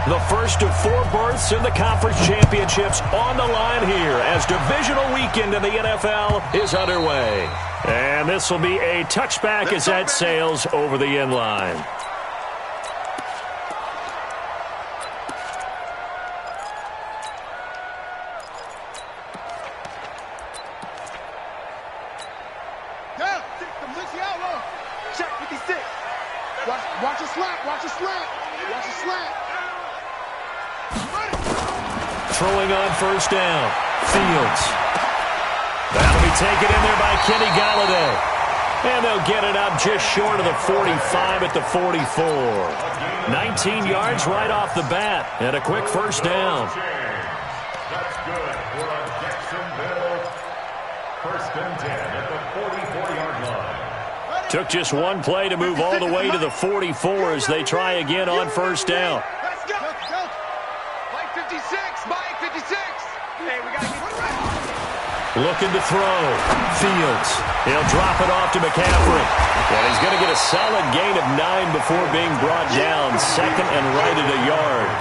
The first of 4 berths in the conference championships on the line here as divisional weekend in the NFL is underway. And this will be a touchback as that sails over the end line. Watch a slant, watch a slant, watch a slant. Throwing on first down. Fields. That'll be taken in there by Kenny Galladay. And they'll get it up just short of the 45 at the 44. 19 yards right off the bat. And a quick first down. That's good for a Jacksonville. First and 10 at the 44-yard line. Took just one play to move all the way to the 44 as they try again on first down. Let's go. Mike 56, Mike 56. Hey, we got to get ready. Looking to throw. Fields. He'll drop it off to McCaffrey. And he's going to get a solid gain of 9 before being brought down. Second and right at a yard.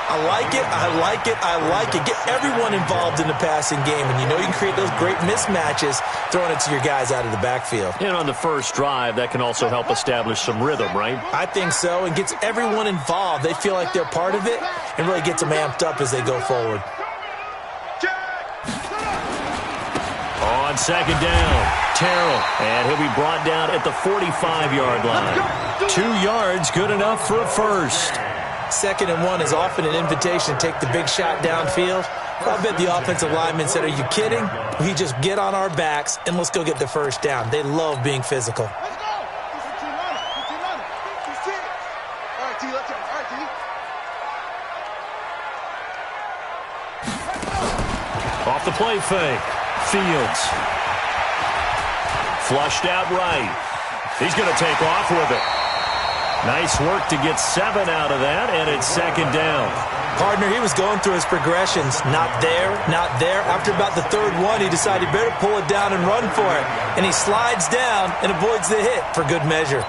I like it, I like it, I like it. Get everyone involved in the passing game, and you know you can create those great mismatches throwing it to your guys out of the backfield. And on the first drive, that can also help establish some rhythm, right? I think so, and gets everyone involved. They feel like they're part of it and really gets them amped up as they go forward. On second down, Terrell, and he'll be brought down at the 45-yard line. 2 yards, good enough for a first. Second and 1 is often an invitation to take the big shot downfield. I bet the offensive lineman said, are you kidding? We just get on our backs and let's go get the first down. They love being physical. Let's go. All right, T, let's go. All right, T. Off the play fake. Fields. Flushed out right. He's going to take off with it. Nice work to get 7 out of that, and it's second down. Partner, he was going through his progressions. Not there, not there. After about the third one, he decided he better pull it down and run for it. And he slides down and avoids the hit for good measure.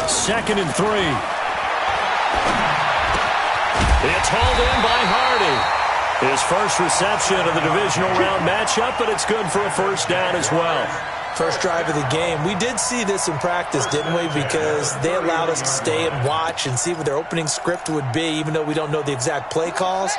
Second and 3. It's hauled in by Hardy. His first reception of the divisional round matchup, but it's good for a first down as well. First drive of the game. We did see this in practice, didn't we? Because they allowed us to stay and watch and see what their opening script would be, even though we don't know the exact play calls.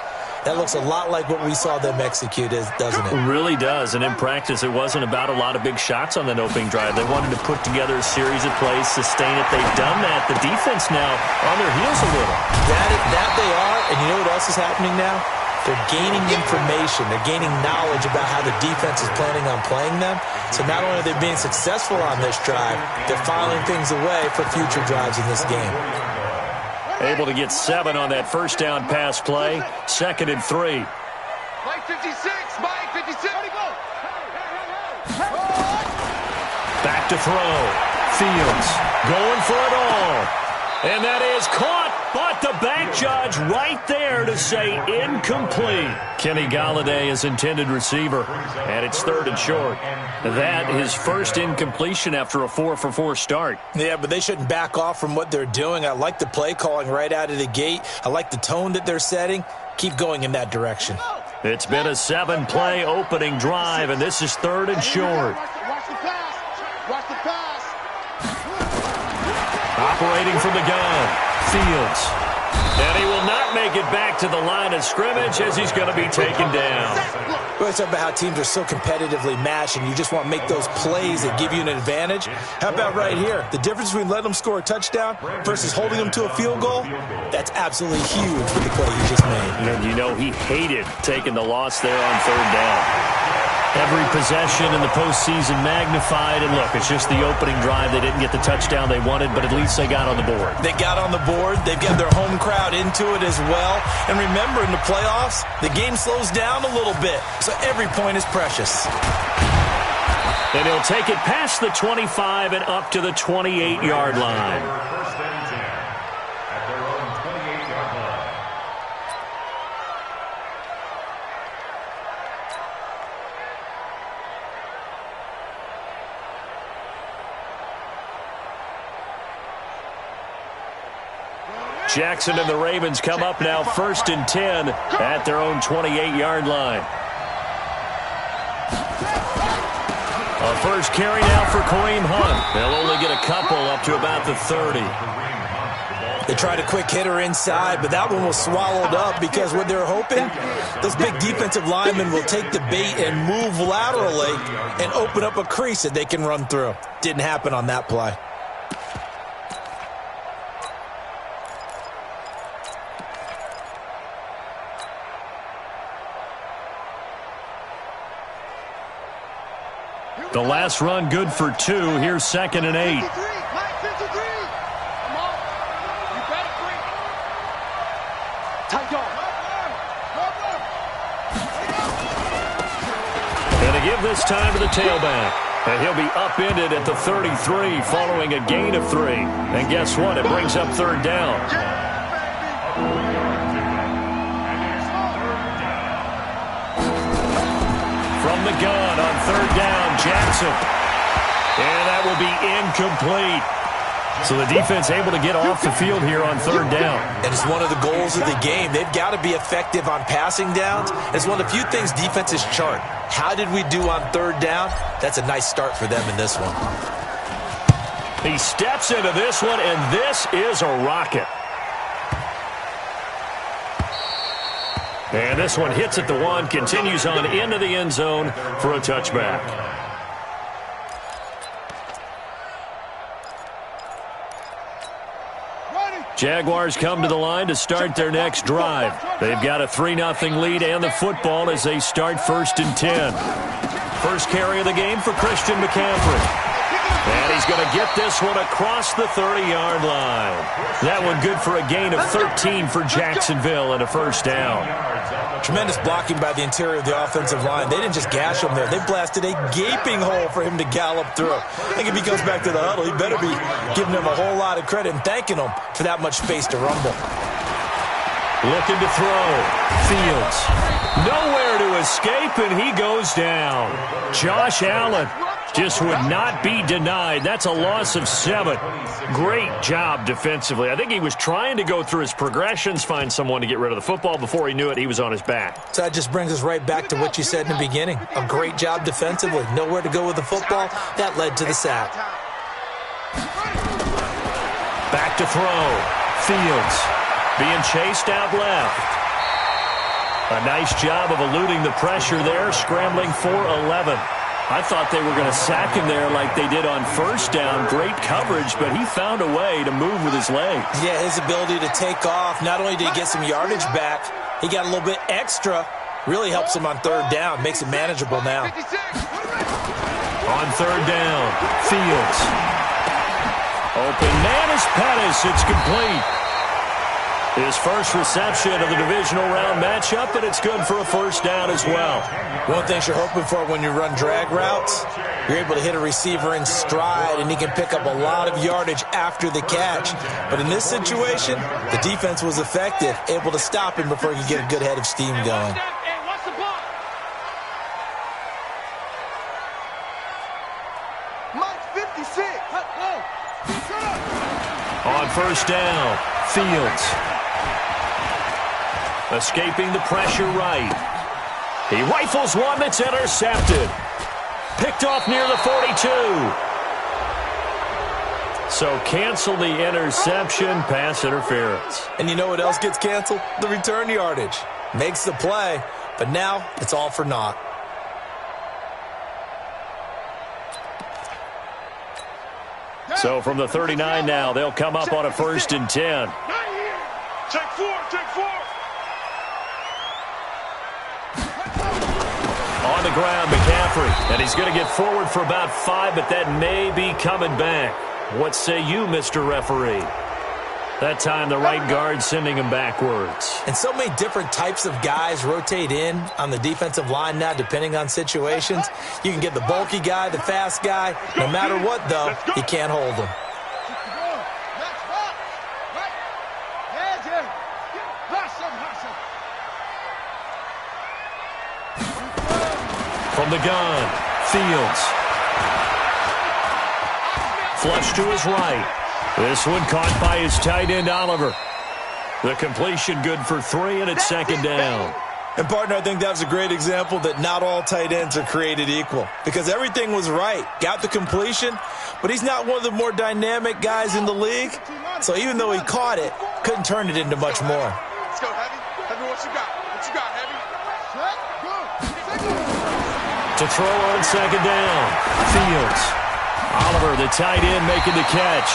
That looks a lot like what we saw them execute, doesn't it? It really does. And in practice, it wasn't about a lot of big shots on that opening drive. They wanted to put together a series of plays, sustain it. They've done that. The defense now on their heels a little. That they are. And you know what else is happening now? They're gaining information. They're gaining knowledge about how the defense is planning on playing them. So not only are they being successful on this drive, they're filing things away for future drives in this game. Able to get 7 on that first down pass play. Second and 3. Mike 56, Mike 56. Back to throw. Fields going for it all. And that is caught, but the back judge right there to say incomplete. Kenny Galladay is intended receiver, and it's third and short. That is first incompletion after a 4-for-4 start. Yeah, but they shouldn't back off from what they're doing. I like the play calling right out of the gate. I like the tone that they're setting. Keep going in that direction. It's been a 7-play opening drive, and this is third and short. Watch the pass. Watch the pass. Operating from the gun, Fields. And he will not make it back to the line of scrimmage as he's going to be taken down. We're talking about how teams are so competitively matched and you just want to make those plays that give you an advantage. How about right here? The difference between letting them score a touchdown versus holding them to a field goal, that's absolutely huge with the play he just made. And you know he hated taking the loss there on third down. Every possession in the postseason magnified, and look, it's just the opening drive. They didn't get the touchdown they wanted, but at least they got on the board. They got on the board. They've got their home crowd into it as well. And remember, in the playoffs, the game slows down a little bit, so every point is precious. And he'll take it past the 25 and up to the 28-yard line. First and 10 at their own 28-yard line. Jackson and the Ravens come up now 1st and 10 at their own 28-yard line. A first carry now for Kareem Hunt. They'll only get a couple up to about the 30. They tried a quick hitter inside, but that one was swallowed up because what they're hoping, those big defensive linemen will take the bait and move laterally and open up a crease that they can run through. Didn't happen on that play. The last run good for 2. Here's 2nd and 8. And to give this time to the tailback. And he'll be upended at the 33 following a gain of 3. And guess what? It brings up 3rd down. From the gun on 3rd down, Jackson. And that will be incomplete. So the defense able to get off the field here on 3rd down. And it's one of the goals of the game. They've got to be effective on passing downs. It's one of the few things defenses chart. How did we do on 3rd down? That's a nice start for them in this one. He steps into this one, and this is a rocket. And this one hits at the 1, continues on into the end zone for a touchback. Jaguars come to the line to start their next drive. They've got a 3-0 lead and the football as they start 1st and 10. First carry of the game for Christian McCaffrey. And he's going to get this one across the 30-yard line. That one good for a gain of 13 for Jacksonville and a 1st down. Tremendous blocking by the interior of the offensive line. They didn't just gash him there. They blasted a gaping hole for him to gallop through. I think if he goes back to the huddle, he better be giving him a whole lot of credit and thanking him for that much space to rumble. Looking to throw. Fields. Nowhere to escape, and he goes down. Josh Allen just would not be denied. That's a loss of 7. Great job defensively. I think he was trying to go through his progressions, find someone to get rid of the football. Before he knew it, he was on his back. So that just brings us right back to what you said in the beginning. A great job defensively. Nowhere to go with the football. That led to the sack. Back to throw. Fields being chased out left. A nice job of eluding the pressure there, scrambling for 11. I thought they were going to sack him there like they did on 1st down. Great coverage, but he found a way to move with his legs. Yeah, his ability to take off, not only did he get some yardage back, he got a little bit extra. Really helps him on 3rd down, makes it manageable now. On 3rd down, Fields. Open man is Pettis. It's complete. His first reception of the divisional round matchup, and it's good for a 1st down as well. One thing you're hoping for when you run drag routes, you're able to hit a receiver in stride, and he can pick up a lot of yardage after the catch. But in this situation, the defense was effective, able to stop him before he could get a good head of steam going. On 1st down, Fields. Escaping the pressure right. He rifles one that's intercepted. Picked off near the 42. So cancel the interception, pass interference. And you know what else gets canceled? The return yardage. Makes the play, but now it's all for naught. So from the 39 now, they'll come up on a 1st and 10. Take 4, take 4. On the ground, McCaffrey. And he's going to get forward for about 5, but that may be coming back. What say you, Mr. Referee? That time, the right guard sending him backwards. And so many different types of guys rotate in on the defensive line now, depending on situations. You can get the bulky guy, the fast guy. No matter what, though, you can't hold him. From the gun, Fields. Flush to his right. This one caught by his tight end, Oliver. The completion good for 3, and it's second down. And, partner, I think that was a great example that not all tight ends are created equal because everything was right. Got the completion, but he's not one of the more dynamic guys in the league. So even though he caught it, couldn't turn it into much more. Let's go, Heavy. Heavy, what you got? What you got, Heavy? To throw on second down. Fields. Oliver, the tight end, making the catch.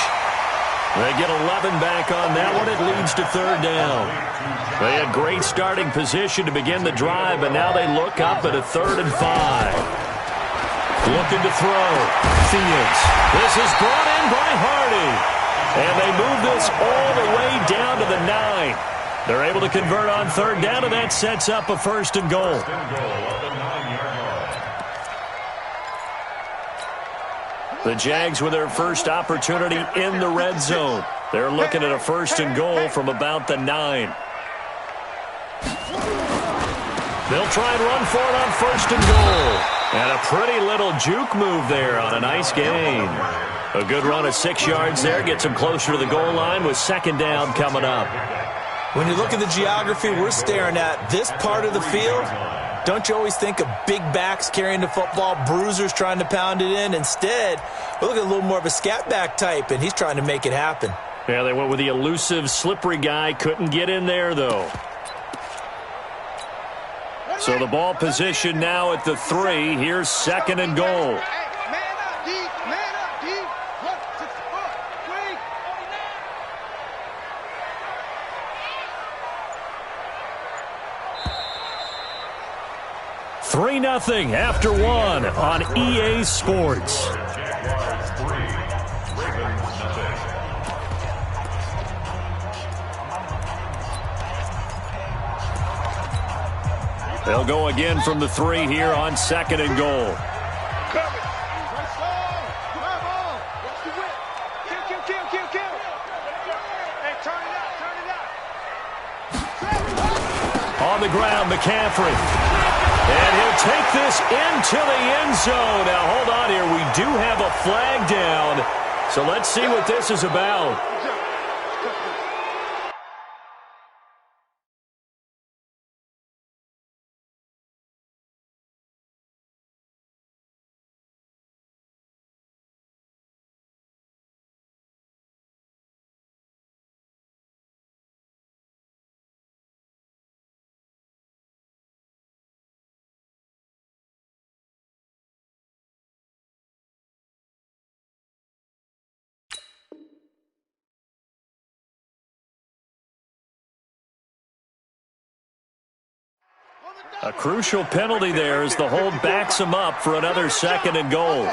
They get 11 back on that one. It leads to third down. They had great starting position to begin the drive, but now they look up at a 3rd and 5. Looking to throw. Fields. This is brought in by Hardy. And they move this all the way down to the 9. They're able to convert on third down, and that sets up a 1st and goal. The Jags with their first opportunity in the red zone. They're looking at a 1st and goal from about the 9. They'll try and run for it on 1st and goal. And a pretty little juke move there on a nice gain. A good run of 6 yards there gets them closer to the goal line with second down coming up. When you look at the geography we're staring at, this part of the field, don't you always think of big backs carrying the football, bruisers trying to pound it in? Instead, we're looking at a little more of a scat back type, and he's trying to make it happen. Yeah, they went with the elusive, slippery guy. Couldn't get in there, though. So the ball position now at the 3. Here's 2nd and goal. Man up, D. Man up, D. 3-0 after 1 on EA Sports. They'll go again from the 3 here on 2nd and goal. On the ground, McCaffrey. And he'll take this into the end zone. Now, hold on here. We do have a flag down. So let's see what this is about. A crucial penalty there as the hold backs him up for another 2nd and goal.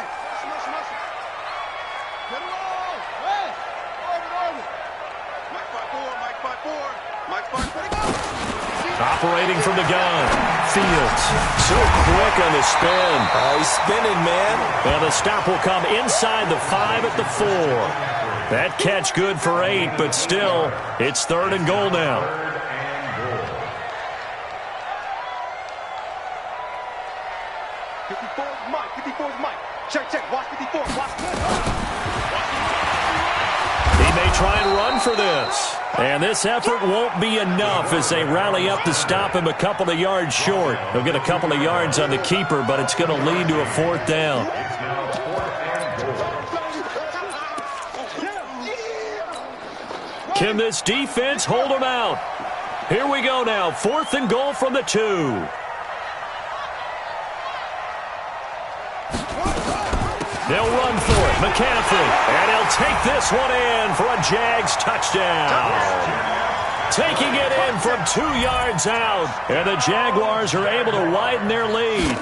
Operating from the gun. Fields. So quick on the spin. Oh, he's spinning, man. And the stop will come inside the 5 at the 4. That catch good for 8, but still, it's 3rd and goal now. He may try and run for this. And this effort won't be enough as they rally up to stop him a couple of yards short. They'll get a couple of yards on the keeper, but it's going to lead to a 4th down. Can this defense hold him out? Here we go now. 4th and goal from the 2. They'll run for it. McCaffrey. And he'll take this one in for a Jags touchdown. Taking it in from 2 yards out. And the Jaguars are able to widen their lead.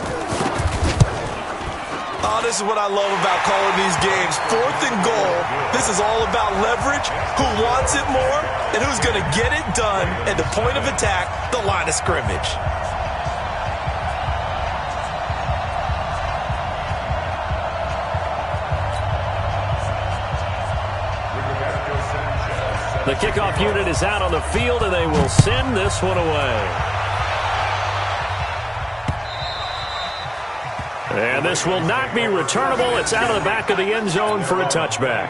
Oh, this is what I love about calling these games. 4th and goal. This is all about leverage, who wants it more, and who's going to get it done at the point of attack, the line of scrimmage. The kickoff unit is out on the field, and they will send this one away. And this will not be returnable. It's out of the back of the end zone for a touchback.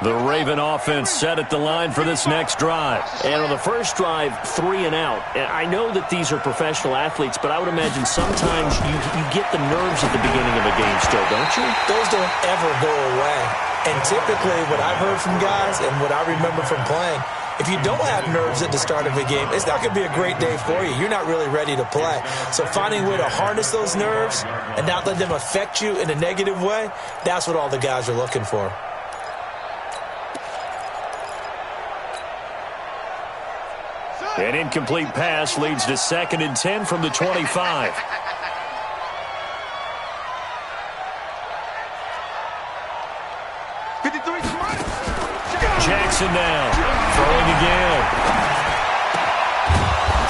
The Raven offense set at the line for this next drive. And on the first drive, 3 and out. And I know that these are professional athletes, but I would imagine sometimes you get the nerves at the beginning of a game still, don't you? Those don't ever go away. And typically what I've heard from guys and what I remember from playing, if you don't have nerves at the start of a game, it's not going to be a great day for you. You're not really ready to play. So finding a way to harness those nerves and not let them affect you in a negative way, that's what all the guys are looking for. An incomplete pass leads to 2nd and 10 from the 25. Jackson now. Throwing again.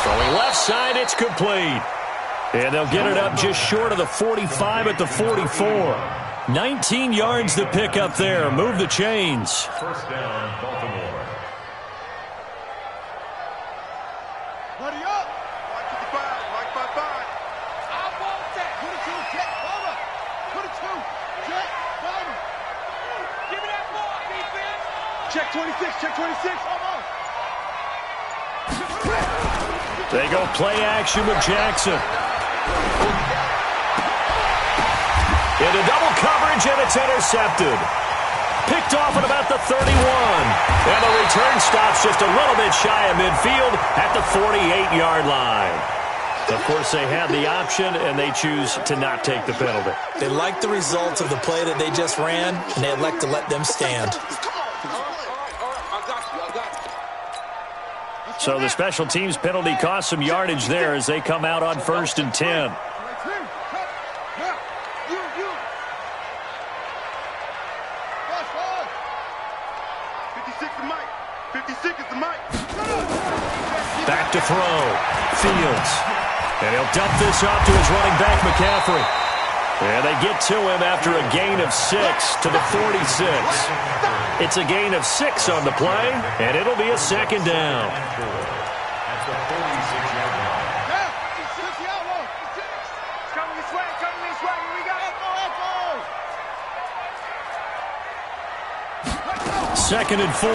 Throwing left side, it's complete. And they'll get it up just short of the 45 at the 44. 19 yards to pick up there. Move the chains. First down, Baltimore. Buddy up. 55, Mike 55. I want that. 22, Jet, over. 22, Jet, over. Give me that ball, defense. Check 26, check 26. Almost. They go play action with Jackson. Into double coverage, and it's intercepted. Picked off at about the 31. And the return stops just a little bit shy of midfield at the 48-yard line. Of course, they had the option, and they choose to not take the penalty. They like the results of the play that they just ran, and they elect to let them stand. So the special teams penalty cost some yardage there as they come out on 1st and 10. Back to throw. Fields. And he'll dump this off to his running back, McCaffrey. And they get to him after a gain of 6 to the 46. It's a gain of 6 on the play, and it'll be a 2nd down. At the 46-yard line. Coming this way, here we go. Echo. 2nd and 4.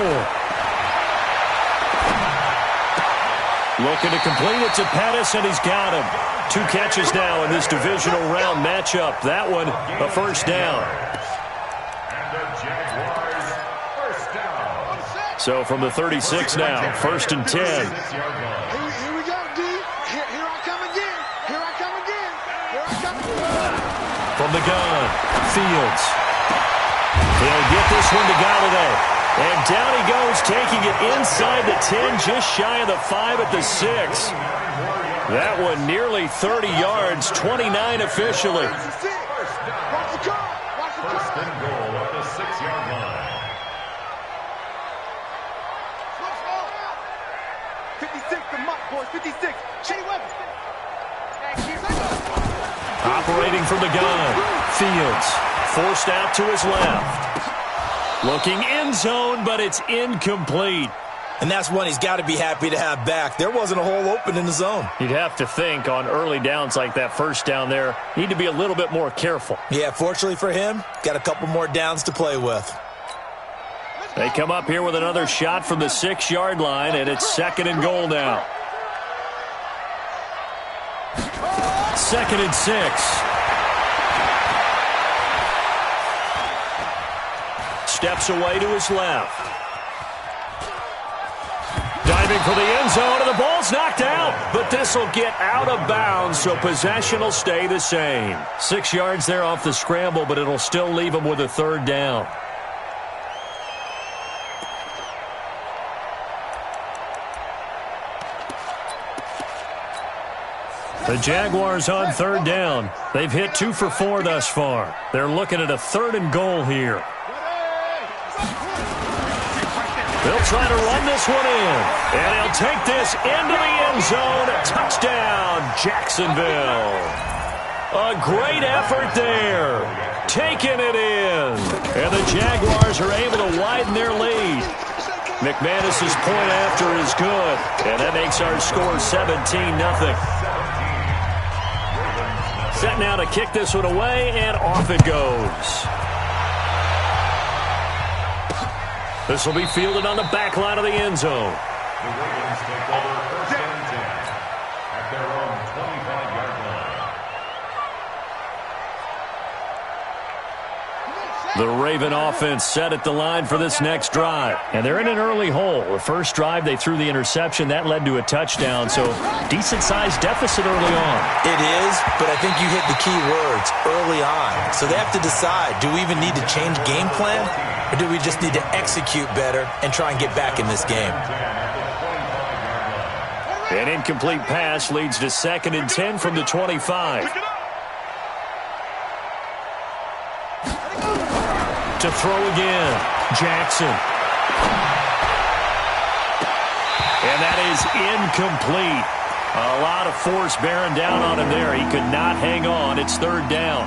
Looking to complete it to Pettis, and he's got him. 2 catches now in this divisional round matchup. That one, a first down. And the Jaguars, first down. So from the 36 now, 1st and 10. 6-yard line. Here we go, D. Here I come again. Here I come again. Here I come again. From the gun, Fields. He'll get this one to Galladay. And down he goes, taking it inside the 10, just shy of the 5 at the 6. That one nearly 30 yards, 29 officially. First and goal at the 6-yard line. 56, the muck, boys. 56. Cheney Weber. Operating from the gun, Fields. Forced out to his left. Looking end zone, but it's incomplete. And that's one he's got to be happy to have back. There wasn't a hole open in the zone. You'd have to think on early downs like that first down there, need to be a little bit more careful. Yeah, fortunately for him, got a couple more downs to play with. They come up here with another shot from the 6-yard line, and it's 2nd and goal now. 2nd and 6. Steps away to his left. Diving for the end zone, and the ball's knocked out. But this will get out of bounds, so possession will stay the same. 6 yards there off the scramble, but it'll still leave him with a 3rd down. The Jaguars on 3rd down. They've hit 2 for 4 thus far. They're looking at a 3rd and goal here. They'll try to run this one in. And he'll take this into the end zone. Touchdown, Jacksonville. A great effort there. Taking it in. And the Jaguars are able to widen their lead. McManus's point after is good. And that makes our score 17-0. Set now to kick this one away, and off it goes. This will be fielded on the back line of the end zone. The Ravens take over 1st and 10 at their own 25-yard line. The Raven offense set at the line for this next drive. And they're in an early hole. The first drive, they threw the interception. That led to a touchdown, so decent-sized deficit early on. It is, but I think you hit the key words, early on. So they have to decide, do we even need to change game plan, or do we just need to execute better and try and get back in this game? An incomplete pass leads to 2nd and 10 from the 25. To throw again, Jackson. And that is incomplete. A lot of force bearing down on him there. He could not hang on. It's 3rd down.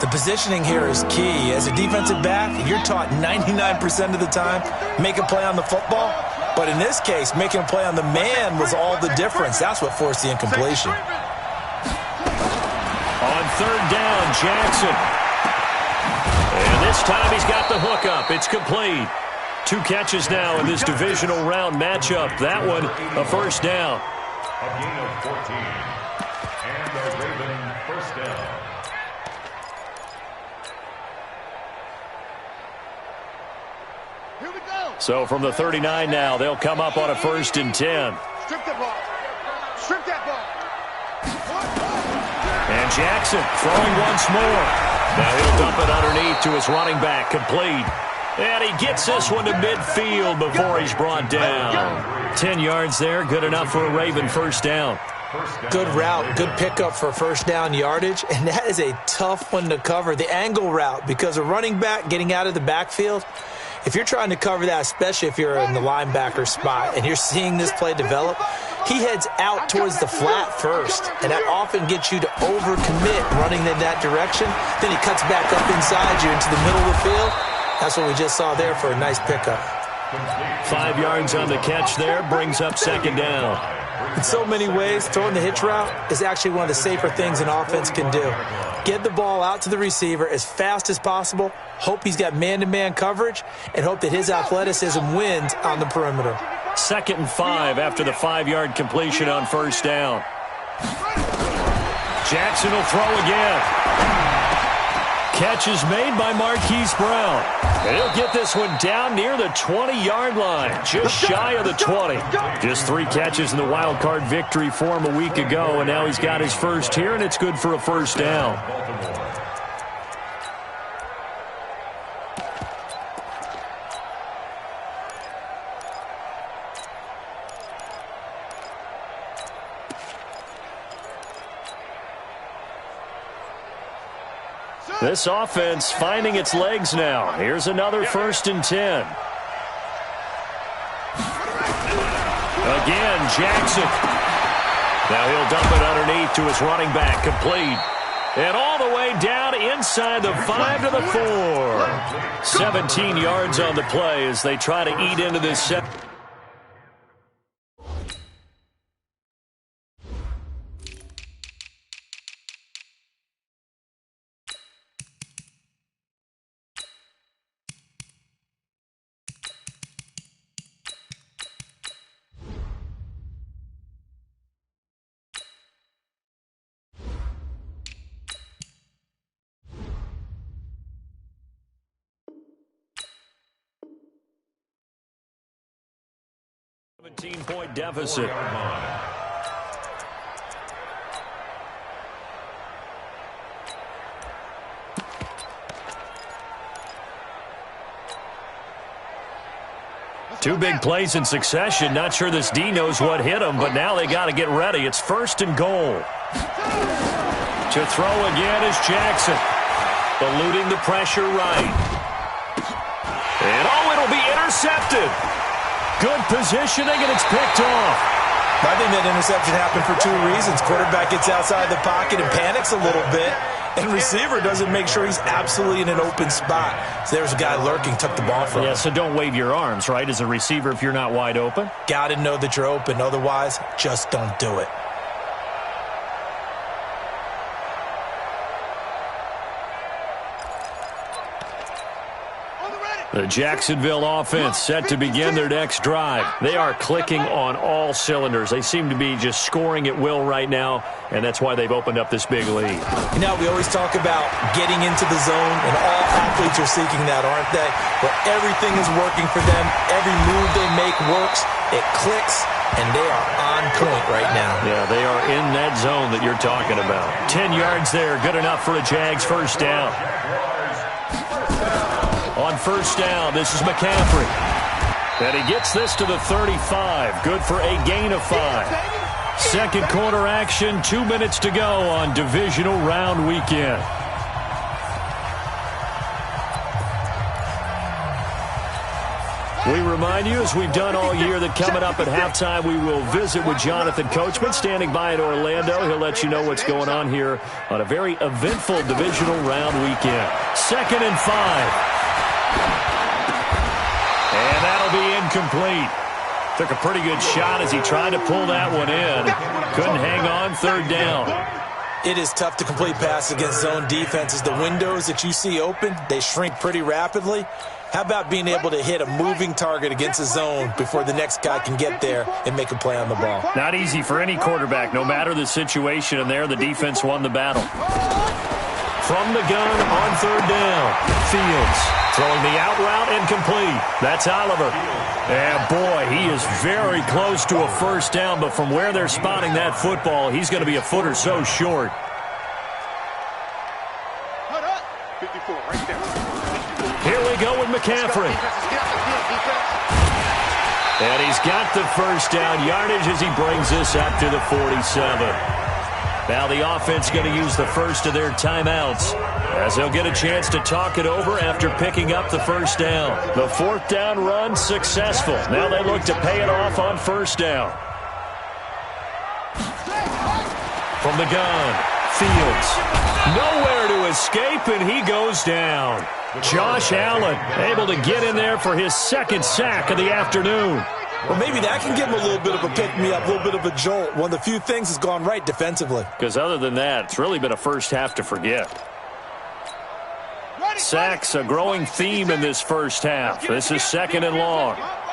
The positioning here is key. As a defensive back, you're taught 99% of the time, make a play on the football. But in this case, making a play on the man was all the difference. That's what forced the incompletion. On 3rd down, Jackson. And this time he's got the hook up. It's complete. 2 catches now in this divisional round matchup. That one, a 1st down. A gain of 14. And the Raven 1st down. Here we go. So from the 39 now, they'll come up on a 1st and 10. Strip that ball. Strip that ball. And Jackson throwing once more. Now he'll dump it underneath to his running back, complete. And he gets this one to midfield before he's brought down. 10 yards there, good enough for a Raven 1st down. Good route, good pickup for 1st down yardage, and that is a tough one to cover, the angle route, because a running back getting out of the backfield, if you're trying to cover that, especially if you're in the linebacker spot and you're seeing this play develop, he heads out towards the flat first, and that often gets you to overcommit running in that direction. Then he cuts back up inside you into the middle of the field. That's what we just saw there for a nice pickup. 5 yards on the catch there, brings up 2nd down. In so many ways, throwing the hitch route is actually one of the safer things an offense can do. Get the ball out to the receiver as fast as possible, hope he's got man-to-man coverage, and hope that his athleticism wins on the perimeter. 2nd and 5 after the 5-yard completion on 1st down. Jackson will throw again. Catch is made by Marquise Brown. And he'll get this one down near the 20-yard line, just shy of the 20. Just 3 catches in the wild card victory for him a week ago, and now he's got his first here, and it's good for a 1st down. This offense finding its legs now. Here's another 1st and 10. Again, Jackson. Now he'll dump it underneath to his running back, complete. And all the way down inside the 5 to the 4. 17 yards on the play as they try to eat into this set. Point deficit. Two big plays in succession. Not sure this D knows what hit him, but now they got to get ready. It's 1st and goal. To throw again is Jackson. Eluding the pressure right. And it'll be intercepted. Good positioning, and it's picked off. I think that interception happened for 2 reasons. Quarterback gets outside the pocket and panics a little bit, and receiver doesn't make sure he's absolutely in an open spot. So there's a guy lurking, took the ball from him. Yeah, so don't wave your arms, right, as a receiver if you're not wide open. Got to know that you're open. Otherwise, just don't do it. On the ready. The Jacksonville offense set to begin their next drive. They are clicking on all cylinders. They seem to be just scoring at will right now, and that's why they've opened up this big lead. You know, we always talk about getting into the zone, and all athletes are seeking that, aren't they? Where everything is working for them. Every move they make works. It clicks, and they are on point right now. Yeah, they are in that zone that you're talking about. 10 yards there, good enough for a Jags first down. On first down, this is McCaffrey. And he gets this to the 35. Good for a gain of 5. Second quarter action, 2 minutes to go on divisional round weekend. We remind you, as we've done all year, that coming up at halftime, we will visit with Jonathan Coachman, standing by in Orlando. He'll let you know what's going on here on a very eventful divisional round weekend. 2nd and 5. And that'll be incomplete. Took a pretty good shot as he tried to pull that one in. Couldn't hang on, 3rd down. It is tough to complete passes against zone defenses. The windows that you see open, they shrink pretty rapidly. How about being able to hit a moving target against a zone before the next guy can get there and make a play on the ball? Not easy for any quarterback, no matter the situation. And there, the defense won the battle. From the gun on 3rd down, Fields throwing the out route incomplete. That's Oliver. And boy, he is very close to a first down, but from where they're spotting that football, he's going to be a foot or so short. 54 right there. Here we go with McCaffrey. And he's got the first down yardage as he brings this up to the 47. Now the offense going to use the first of their timeouts as they'll get a chance to talk it over after picking up the first down. The 4th down run successful. Now they look to pay it off on first down. From the gun, Fields. Nowhere to escape, and he goes down. Josh Allen able to get in there for his 2nd sack of the afternoon. Well, maybe that can give him a little bit of a pick-me-up, a little bit of a jolt. One of the few things has gone right defensively. Because other than that, it's really been a first half to forget. Sacks, a growing theme in this first half. This is 2nd and long. Right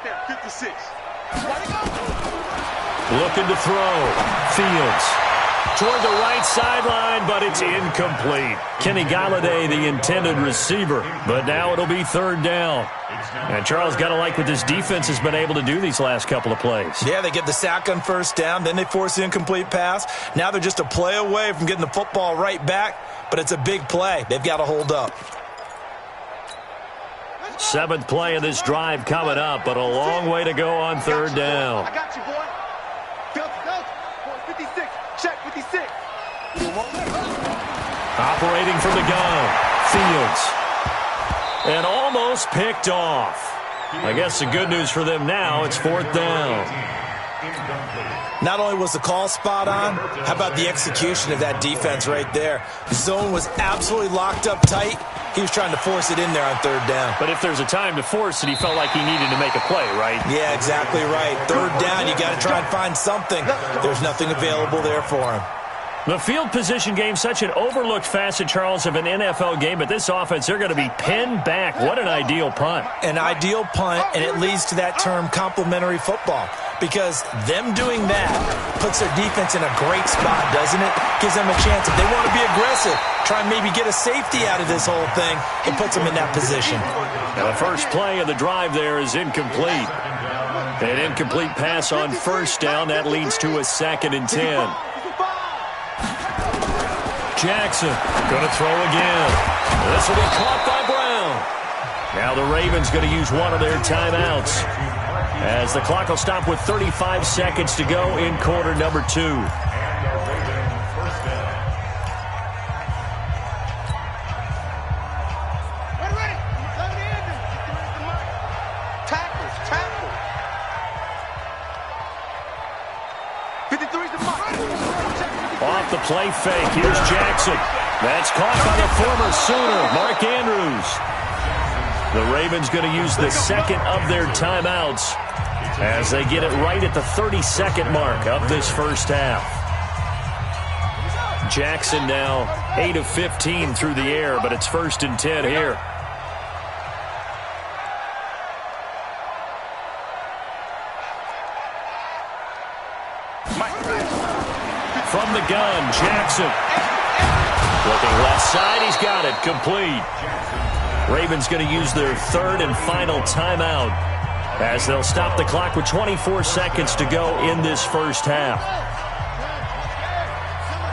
there, 56. Looking to throw. Fields. Toward the right sideline, but it's incomplete. Kenny Galladay, the intended receiver. But now it'll be 3rd down. And Charles, got to like what this defense has been able to do these last couple of plays. Yeah, they get the sack on first down, then they force the incomplete pass. Now they're just a play away from getting the football right back, but it's a big play. They've got to hold up. 7th play of this drive coming up, but a long way to go on 3rd down. I got you, boy. Boy, 56. Check 56. Operating from the gun, Fields. And almost picked off. I guess the good news for them now, it's 4th down. Not only was the call spot on, how about the execution of that defense right there? The zone was absolutely locked up tight. He was trying to force it in there on 3rd down. But if there's a time to force it, he felt like he needed to make a play, right? Yeah, exactly right. 3rd down, you got to try and find something. There's nothing available there for him. The field position game, such an overlooked facet, Charles, of an NFL game, but this offense, they're going to be pinned back. What an ideal punt. An ideal punt, and it leads to that term complementary football. Because them doing that puts their defense in a great spot, doesn't it? Gives them a chance. If they want to be aggressive, try and maybe get a safety out of this whole thing, it puts them in that position. Now the first play of the drive there is incomplete. An incomplete pass on first down. That leads to a 2nd and 10. Jackson going to throw again. This will be caught by Brown. Now the Ravens going to use one of their timeouts as the clock will stop with 35 seconds to go in quarter number 2. Tackle. 53's the mark. Off the play fake, here's Jackson. That's caught by the former Sooner, Mark Andrews. The Ravens going to use the 2nd of their timeouts as they get it right at the 32nd mark of this first half. Jackson now 8 of 15 through the air, but it's 1st and 10 here. From the gun, Jackson. Looking left side, he's got it. Complete. Ravens going to use their 3rd and final timeout as they'll stop the clock with 24 seconds to go in this first half.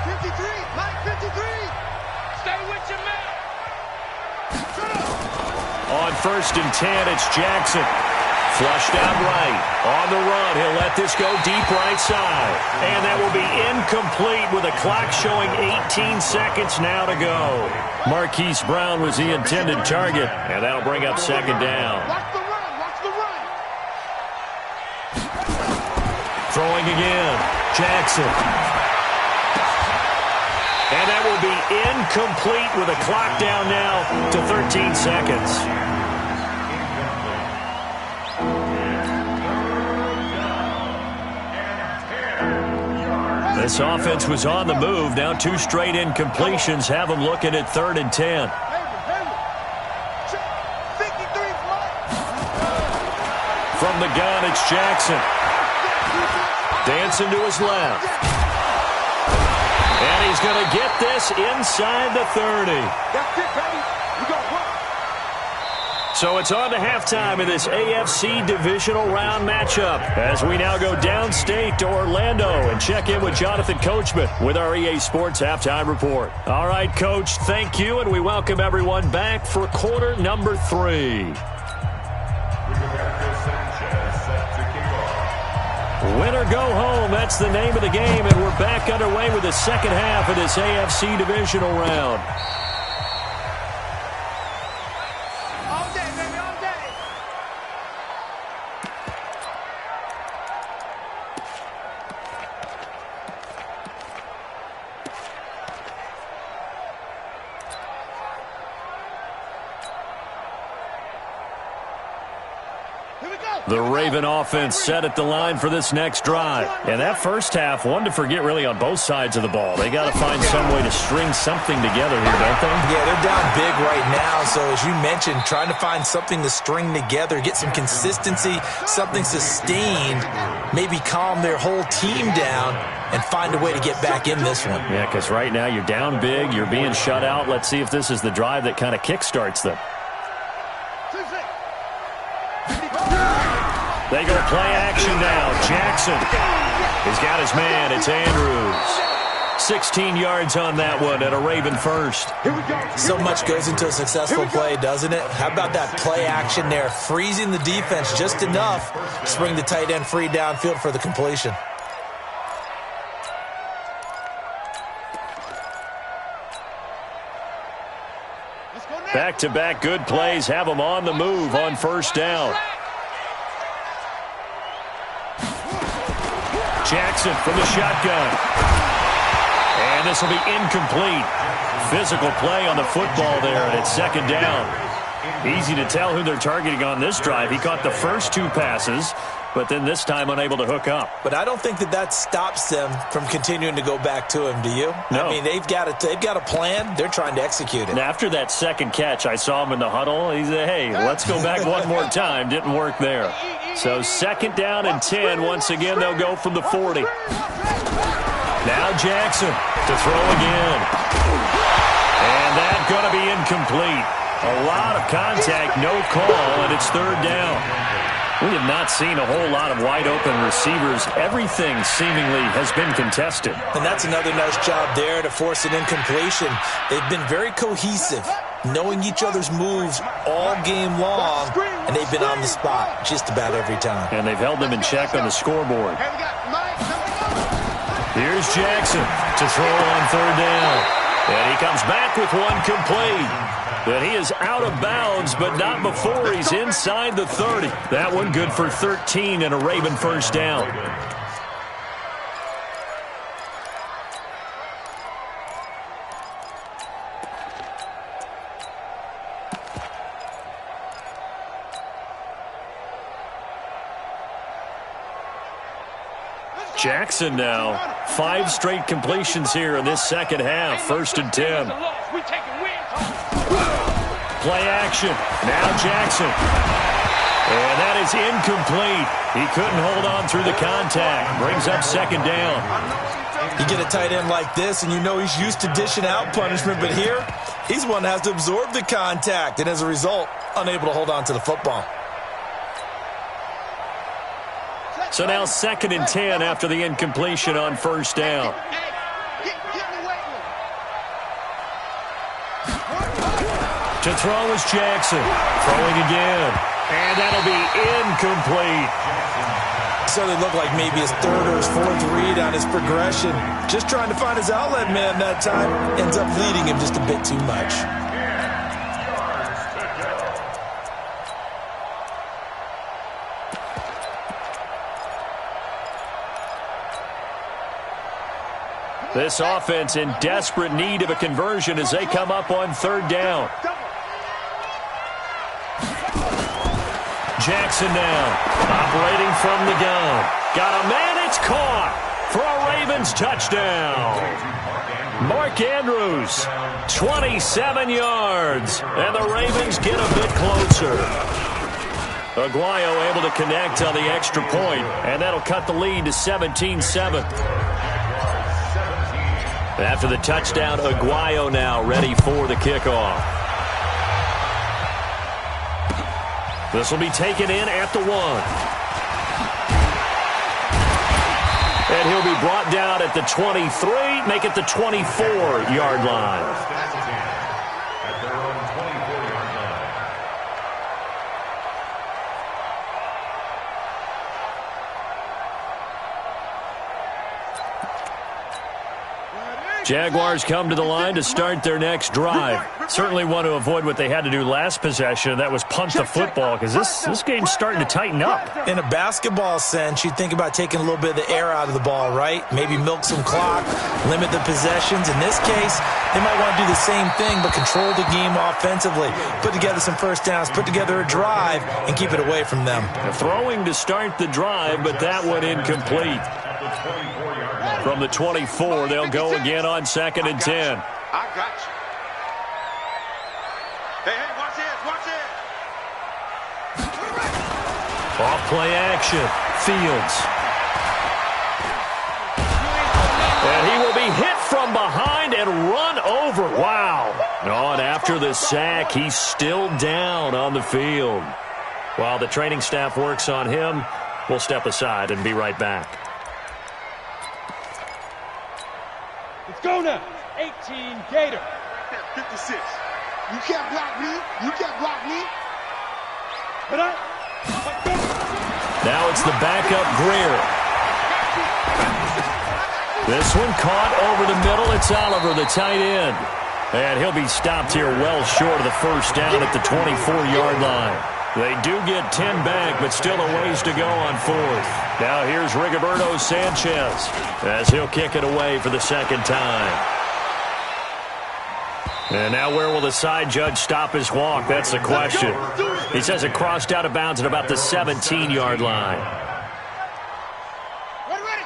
53, Mike 53. Stay with your man. On 1st and 10, it's Jackson. Flushed out right. On the run, he'll let this go deep right side. And that will be incomplete with a clock showing 18 seconds now to go. Marquise Brown was the intended target, and that'll bring up 2nd down. Watch the run. Watch the run. Throwing again. Jackson. And that will be incomplete with a clock down now to 13 seconds. This offense was on the move. Now 2 straight incompletions have them looking at 3rd and 10. From the gun, it's Jackson. Dancing to his left. And he's going to get this inside the 30. That's it, baby. We got one. So it's on to halftime in this AFC divisional round matchup as we now go downstate to Orlando and check in with Jonathan Coachman with our EA Sports Halftime Report. All right, Coach, thank you, and we welcome everyone back for quarter number 3. Win or go home, that's the name of the game, and we're back underway with the second half of this AFC divisional round. The Raven offense set at the line for this next drive. And that first half, one to forget really on both sides of the ball. They got to find some way to string something together here, don't they? Yeah, they're down big right now. So as you mentioned, trying to find something to string together, get some consistency, something sustained, maybe calm their whole team down and find a way to get back in this one. Yeah, because right now you're down big, you're being shut out. Let's see if this is the drive that kind of kickstarts them. They go play action now. Jackson. He's got his man. It's Andrews. 16 yards on that one and a Raven first. So much goes into a successful play, doesn't it? How about that play action there? Freezing the defense just enough to bring the tight end free downfield for the completion. Back-to-back good plays have them on the move on first down. Jackson from the shotgun. And this will be incomplete. Physical play on the football there, and it's 2nd down. Easy to tell who they're targeting on this drive. He caught the first 2 passes, but then this time unable to hook up. But I don't think that stops them from continuing to go back to him, do you? No. I mean, they've got a plan. They're trying to execute it. And after that second catch, I saw him in the huddle. He said, hey, let's go back one more time. Didn't work there. So 2nd down and 10. Once again, they'll go from the 40. Now Jackson to throw again. And that's going to be incomplete. A lot of contact, no call, and it's 3rd down. We have not seen a whole lot of wide-open receivers. Everything seemingly has been contested. And that's another nice job there to force an incompletion. They've been very cohesive, knowing each other's moves all game long, and they've been on the spot just about every time. And they've held them in check on the scoreboard. Here's Jackson to throw on 3rd down. And he comes back with one complete. But he is out of bounds, but not before he's inside the 30. That one good for 13 and a Raven first down. Jackson now 5 straight completions here in this second half. 1st and 10. Play action. Now Jackson. And that is incomplete. He couldn't hold on through the contact. Brings up 2nd down. You get a tight end like this, and you know he's used to dishing out punishment, but here, he's one that has to absorb the contact, and as a result, unable to hold on to the football. So now 2nd and 10 after the incompletion on 1st down. To throw is Jackson. Throwing again. And that'll be incomplete. So they look like maybe his 3rd or his 4th read on his progression. Just trying to find his outlet man that time. Ends up leading him just a bit too much. This offense in desperate need of a conversion as they come up on 3rd down. Jackson now, operating from the gun. Got a man, it's caught for a Ravens touchdown. Mark Andrews, 27 yards, and the Ravens get a bit closer. Aguayo able to connect on the extra point, and that'll cut the lead to 17-7. After the touchdown, Aguayo now ready for the kickoff. This will be taken in at the 1. And he'll be brought down at the 23, make it the 24-yard line. Jaguars come to the line to start their next drive. Certainly want to avoid what they had to do last possession. That was punt the football, because this game's starting to tighten up. In a basketball sense, you think about taking a little bit of the air out of the ball, right? Maybe milk some clock, limit the possessions. In this case, they might want to do the same thing, but control the game offensively. Put together some first downs, put together a drive, and keep it away from them. Throwing to start the drive, but that one incomplete. From the 24, they'll go again on 2nd and 10. I got you. Hey, watch this, watch this. Off play action. Fields. And he will be hit from behind and run over. Wow. Oh, and after the sack, he's still down on the field. While the training staff works on him, we'll step aside and be right back. Let's go now. 18 Gator. 56. You can't block me. You can't block me. Now it's the backup Greer. This one caught over the middle. It's Oliver, the tight end. And he'll be stopped here well short of the first down at the 24-yard line. They do get 10 back, but still a ways to go on 4th. Now here's Rigoberto Sanchez as he'll kick it away for the 2nd time. And now where will the side judge stop his walk? That's the question. He says it crossed out of bounds at about the 17-yard line.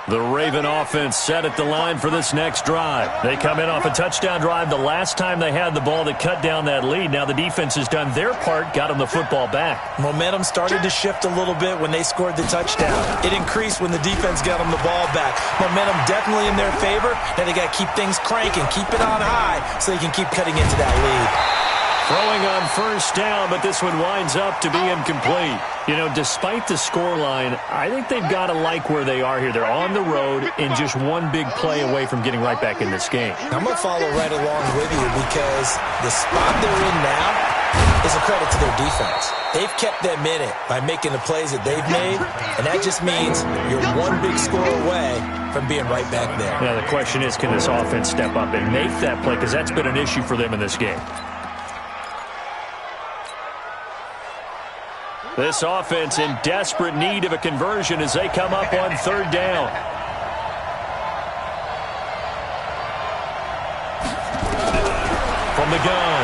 The Raven offense set at the line for this next drive. They come in off a touchdown drive the last time they had the ball that cut down that lead. Now the defense has done their part, got them the football back. Momentum started to shift a little bit when they scored the touchdown. It increased when the defense got them the ball back. Momentum definitely in their favor. Now they got to keep things cranking, keep it on high so they can keep cutting into that lead. Throwing on first down, but this one winds up to be incomplete. You know, despite the scoreline, I think they've got to like where they are here. They're on the road and just one big play away from getting right back in this game. I'm going to follow right along with you because the spot they're in now is a credit to their defense. They've kept them in it by making the plays that they've made, and that just means you're one big score away from being right back there. Now, the question is, can this offense step up and make that play? Because that's been an issue for them in this game. This offense in desperate need of a conversion as they come up on 3rd down. From the gun,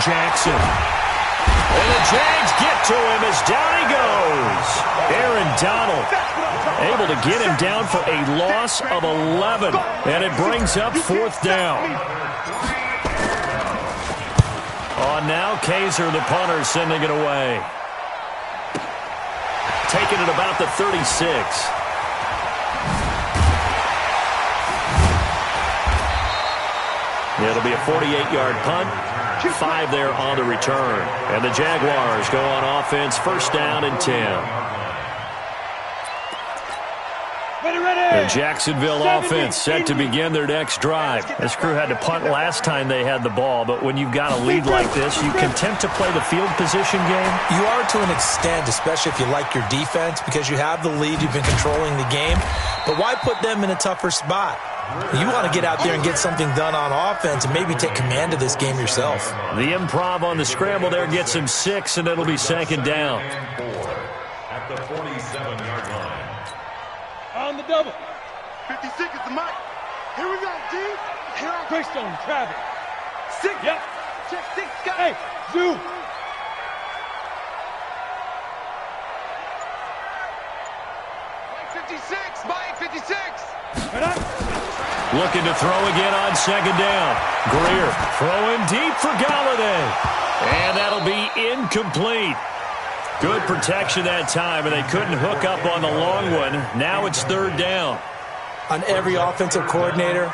Jackson. And the Jags get to him as down he goes. Aaron Donald Able to get him down for a loss of 11. And it brings up 4th down. On now, Kaiser, the punter, sending it away. Taking it about the 36. It'll be a 48-yard punt. 5 there on the return. And the Jaguars go on offense, 1st down and 10. The Jacksonville offense set to begin their next drive. This crew had to punt last time they had the ball, but when you've got a lead like this, you can attempt to play the field position game. You are to an extent, especially if you like your defense, because you have the lead, you've been controlling the game. But why put them in a tougher spot? You want to get out there and get something done on offense and maybe take command of this game yourself. The improv on the scramble there gets him 6, and it'll be 2nd down. At the 47-yard line. On the double. 56 is the mic. Here we go, D. Here on Greystone, Travis. 6. Yep. Check 6, guys. Hey, Zoo. Mike 56. Mike 56. Right up. Looking to throw again on 2nd down. Greer throwing deep for Galladay. And that'll be incomplete. Good protection that time, and they couldn't hook up on the long one. Now it's 3rd down. On every offensive coordinator,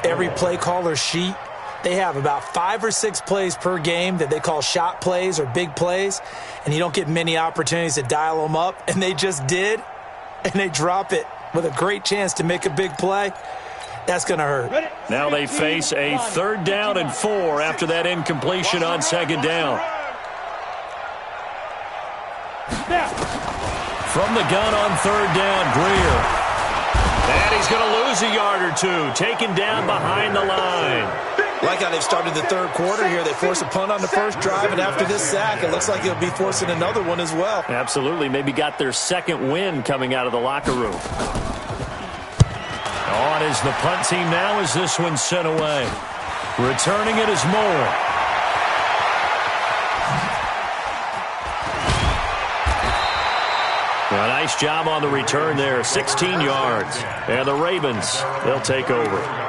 every play caller sheet, they have about 5 or 6 plays per game that they call shot plays or big plays, and you don't get many opportunities to dial them up, and they just did, and they drop it with a great chance to make a big play. That's going to hurt. Now they face a 3rd down and 4 after that incompletion on 2nd down. From the gun on 3rd down, Greer. And he's going to lose a yard or 2, taken down behind the line. Like how they've started the 3rd quarter here. They force a punt on the first drive, and after this sack, it looks like they'll be forcing another one as well. Absolutely. Maybe got their 2nd win coming out of the locker room. On is the punt team now as this one's sent away. Returning it is Moore. A nice job on the return there, 16 yards. And the Ravens, they'll take over.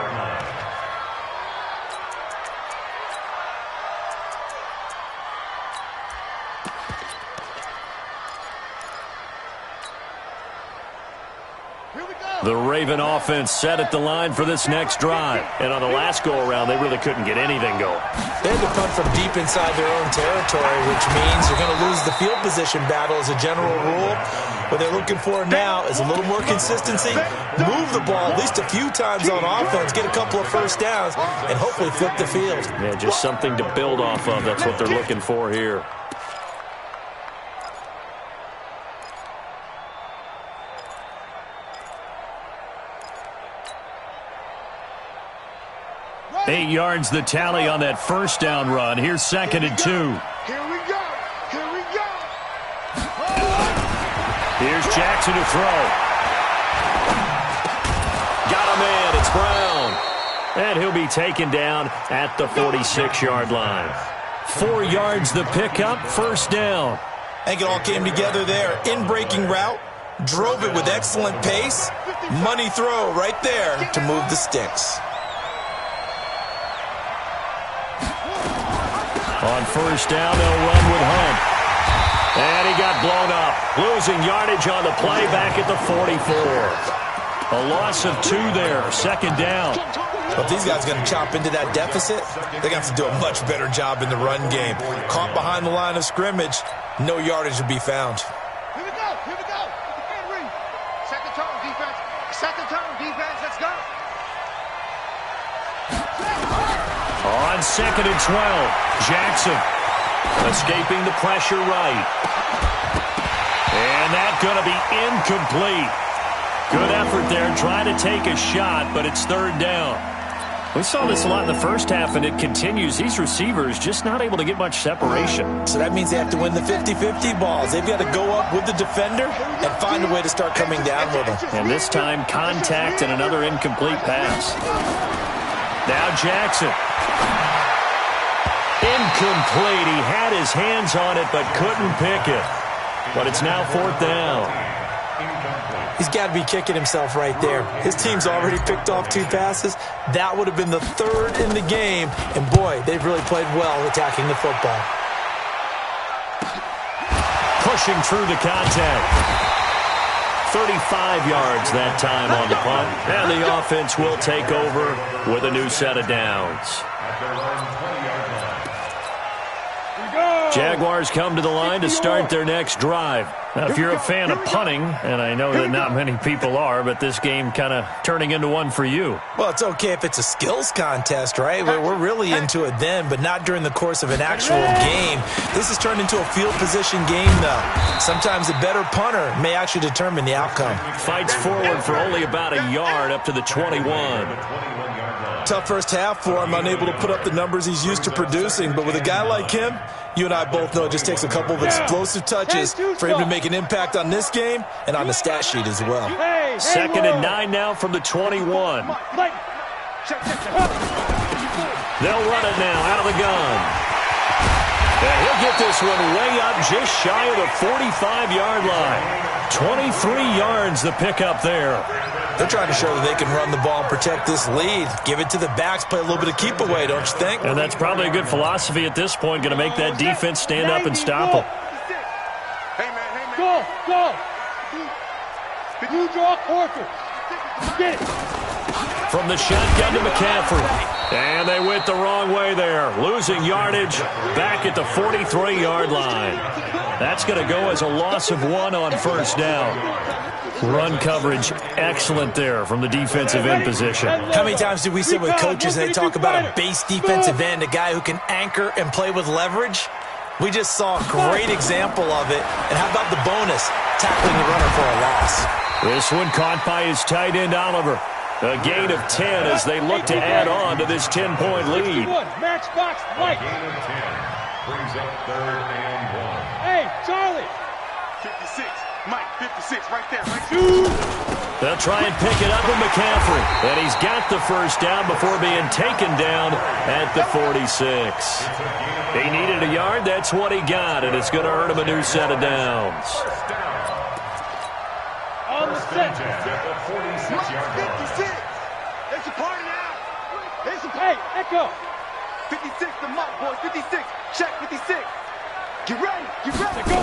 The Raven offense set at the line for this next drive. And on the last go-around, they really couldn't get anything going. They had to punt from deep inside their own territory, which means you're going to lose the field position battle as a general rule. What they're looking for now is a little more consistency, move the ball at least a few times on offense, get a couple of 1st downs, and hopefully flip the field. Yeah, just something to build off of. That's what they're looking for here. Eight yards the tally on that 1st down run. Here's 2nd and 2. Here we go. Here we go. Here's Jackson to throw. Got him in. It's Brown. And he'll be taken down at the 46-yard line. 4 yards the pickup. 1st down. I think it all came together there. In-breaking route. Drove it with excellent pace. Money throw right there to move the sticks. On 1st down, they'll run with Hunt. And he got blown up. Losing yardage on the play back at the 44. A loss of 2 there. 2nd down. But if these guys are going to chop into that deficit, they're going to have to do a much better job in the run game. Caught behind the line of scrimmage, no yardage will be found. Here we go. Here we go. You can't read. 2nd tone, defense. 2nd tone, defense. Let's go. On 2nd and 12, Jackson escaping the pressure right. And that's going to be incomplete. Good effort there, trying to take a shot, but it's 3rd down. We saw this a lot in the first half, and it continues. These receivers just not able to get much separation. So that means they have to win the 50-50 balls. They've got to go up with the defender and find a way to start coming down with them. And this time, contact and another incomplete pass. Now Jackson. Incomplete. He had his hands on it but couldn't pick it. But it's now 4th down. He's got to be kicking himself right there. His team's already picked off 2 passes. That would have been the 3rd in the game. And, boy, they've really played well attacking the football. Pushing through the contact. 35 yards that time on the punt. And the offense will take over with a new set of downs. Jaguars come to the line to start their next drive. Now, if you're a fan of punting, and I know that not many people are, but this game kind of turning into one for you. Well, it's okay if it's a skills contest, right? We're really into it then, but not during the course of an actual game. This has turned into a field position game, though. Sometimes a better punter may actually determine the outcome. Fights forward for only about a yard up to the 21. Tough first half for him, unable to put up the numbers he's used to producing. But with a guy like him, you and I both know it just takes a couple of explosive touches for him to make an impact on this game and on the stat sheet as well. 2nd and 9 now from the 21. They'll run it now out of the gun. And he'll get this one way up just shy of the 45-yard line. 23 yards the pickup there. They're trying to show that they can run the ball and protect this lead. Give it to the backs, play a little bit of keep away, don't you think? And that's probably a good philosophy at this point, going to make that defense stand up and stop them. Go! You draw quarter. Get it. From the shotgun to McCaffrey. And they went the wrong way there. Losing yardage back at the 43-yard line. That's going to go as a loss of 1 on first down. Run coverage excellent there from the defensive end position. How many times do we sit with coaches and they talk about a base defensive end, a guy who can anchor and play with leverage? We just saw a great example of it. And how about the bonus, tackling the runner for a loss? This one caught by his tight end, Oliver. A gain of 10 as they look to add on to this 10-point lead. Matchbox right. Gain of 10 brings up 3rd and 1. Hey, Charlie. 56. Mike, 56 right there. Right. They'll try and pick it up with McCaffrey. And he's got the first down before being taken down at the 46. He needed a yard. That's what he got. And it's going to earn him a new set of downs. On the set. At the 46-yard line. 56. There's a party now. There's a hey, Echo. 56 to Mike, boys. 56. Check 56. Get ready. Get ready. Go.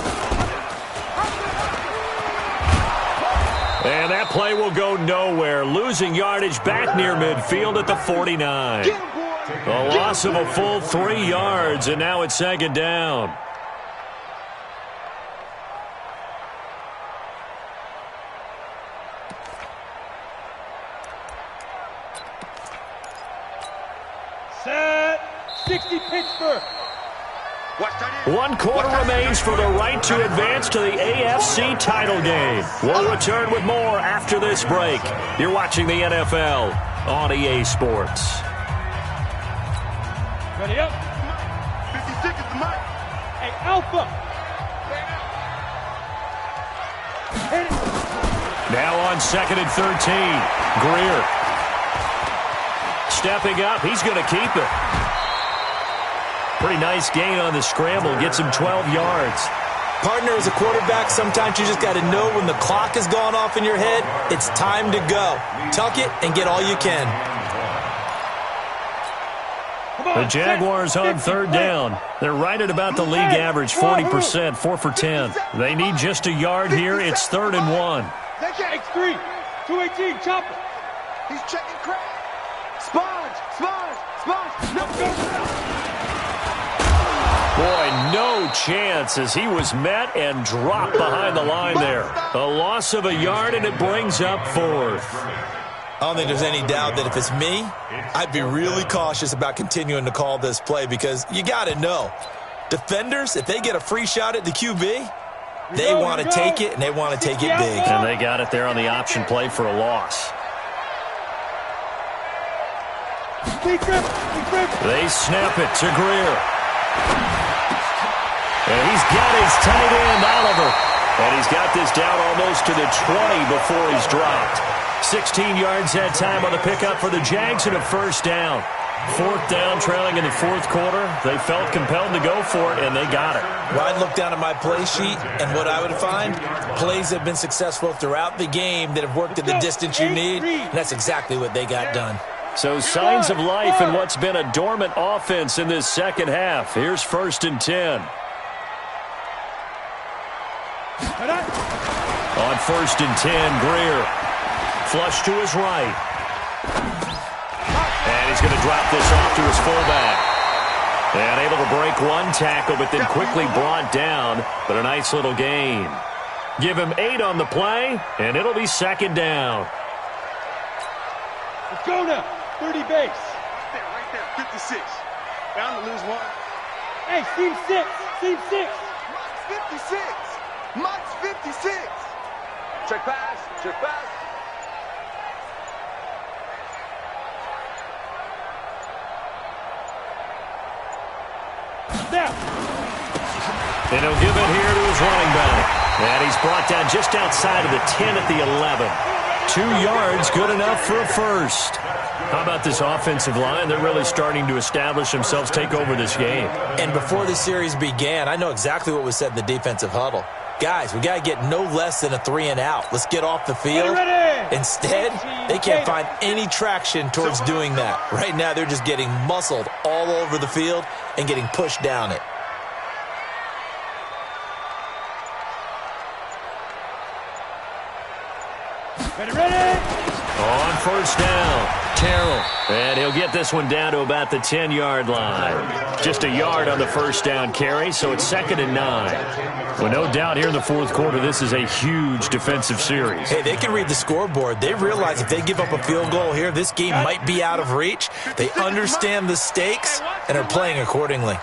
And that play will go nowhere. Losing yardage back near midfield at the 49. A loss of a full 3 yards, and now it's 2nd down. Set. 60 Pittsburgh. 1 quarter remains for the right to advance to the AFC title game. We'll return with more after this break. You're watching the NFL on EA Sports. Ready up. 56 is the mic. Hey, Alpha. Hit it. Now on 2nd and 13. Greer. Stepping up. He's going to keep it. Pretty nice gain on the scramble. Gets him 12 yards. Partner, as a quarterback, sometimes you just got to know when the clock has gone off in your head, it's time to go. Tuck it and get all you can. The Jaguars on 3rd down. They're right at about the league average, 40%, 4 for 10. They need just a yard here. It's 3rd and 1. X3, 218, chopper. He's checking crack. Sponge. Boy, no chance as he was met and dropped behind the line there. A loss of a yard, and it brings up 4th. I don't think there's any doubt that if it's me, I'd be really cautious about continuing to call this play because you got to know, defenders, if they get a free shot at the QB, they want to take it, and they want to take it big. And they got it there on the option play for a loss. They snap it to Greer. And he's got his tight end, Oliver. And he's got this down almost to the 20 before he's dropped. 16 yards that time on the pickup for the Jags and a first down. Fourth down, trailing in the fourth quarter. They felt compelled to go for it, and they got it. Well, I'd look down at my play sheet, and what I would find, plays have been successful throughout the game that have worked at the distance you need, and that's exactly what they got done. So signs of life in what's been a dormant offense in this second half. Here's 1st and 10. On 1st and 10, Greer. Flush to his right. And he's going to drop this off to his fullback. And able to break one tackle, but then quickly brought down. But a nice little gain. Give him 8 on the play, and it'll be 2nd down. Let's go now. 30 base. Right there. 56. Bound to lose one. Hey, seam 6. Seam 6. Max 56. Max 56. Check pass. Check pass. Now. And he'll give it here to his running back. And he's brought down just outside of the 10 at the 11. 2 yards, good enough for a first. How about this offensive line? They're really starting to establish themselves, take over this game. And before the series began, I know exactly what was said in the defensive huddle. Guys, we got to get no less than a 3-and-out. Let's get off the field. Instead, they can't find any traction towards doing that. Right now, they're just getting muscled all over the field and getting pushed down it. Ready. On 1st down, Terrell. And he'll get this one down to about the 10-yard line. Just a yard on the 1st down carry, so it's 2nd and 9. Well, no doubt here in the fourth quarter, this is a huge defensive series. Hey, they can read the scoreboard. They realize if they give up a field goal here, this game might be out of reach. They understand the stakes and are playing accordingly.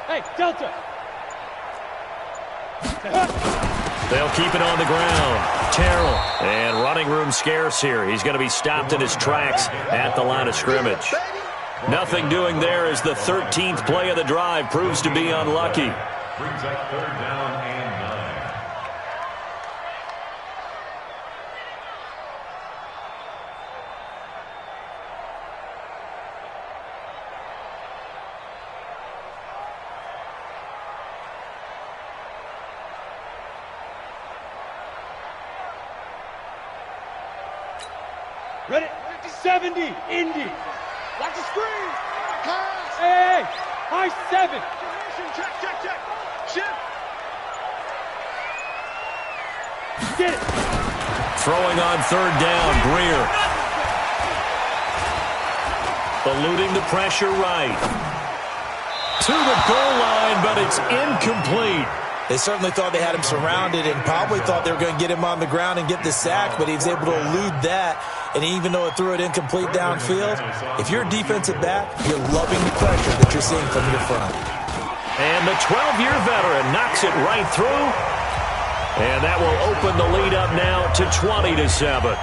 Hey, Delta. They'll keep it on the ground. Terrell. And running room scarce here. He's going to be stopped in his tracks at the line of scrimmage. Nothing doing there as the 13th play of the drive proves to be unlucky. Brings up 3rd down and 9. Ready. 70. Indy. Watch the screen. Pass. Hey. High 7. Check. Shift. Get it. Throwing on 3rd down, Greer. Eluding the pressure right. To the goal line, but it's incomplete. They certainly thought they had him surrounded and probably thought they were going to get him on the ground and get the sack, but he was able to elude that. And even though it threw it incomplete downfield, if you're a defensive back, you're loving the pressure that you're seeing from your front. And the 12-year veteran knocks it right through. And that will open the lead up now to 20-7.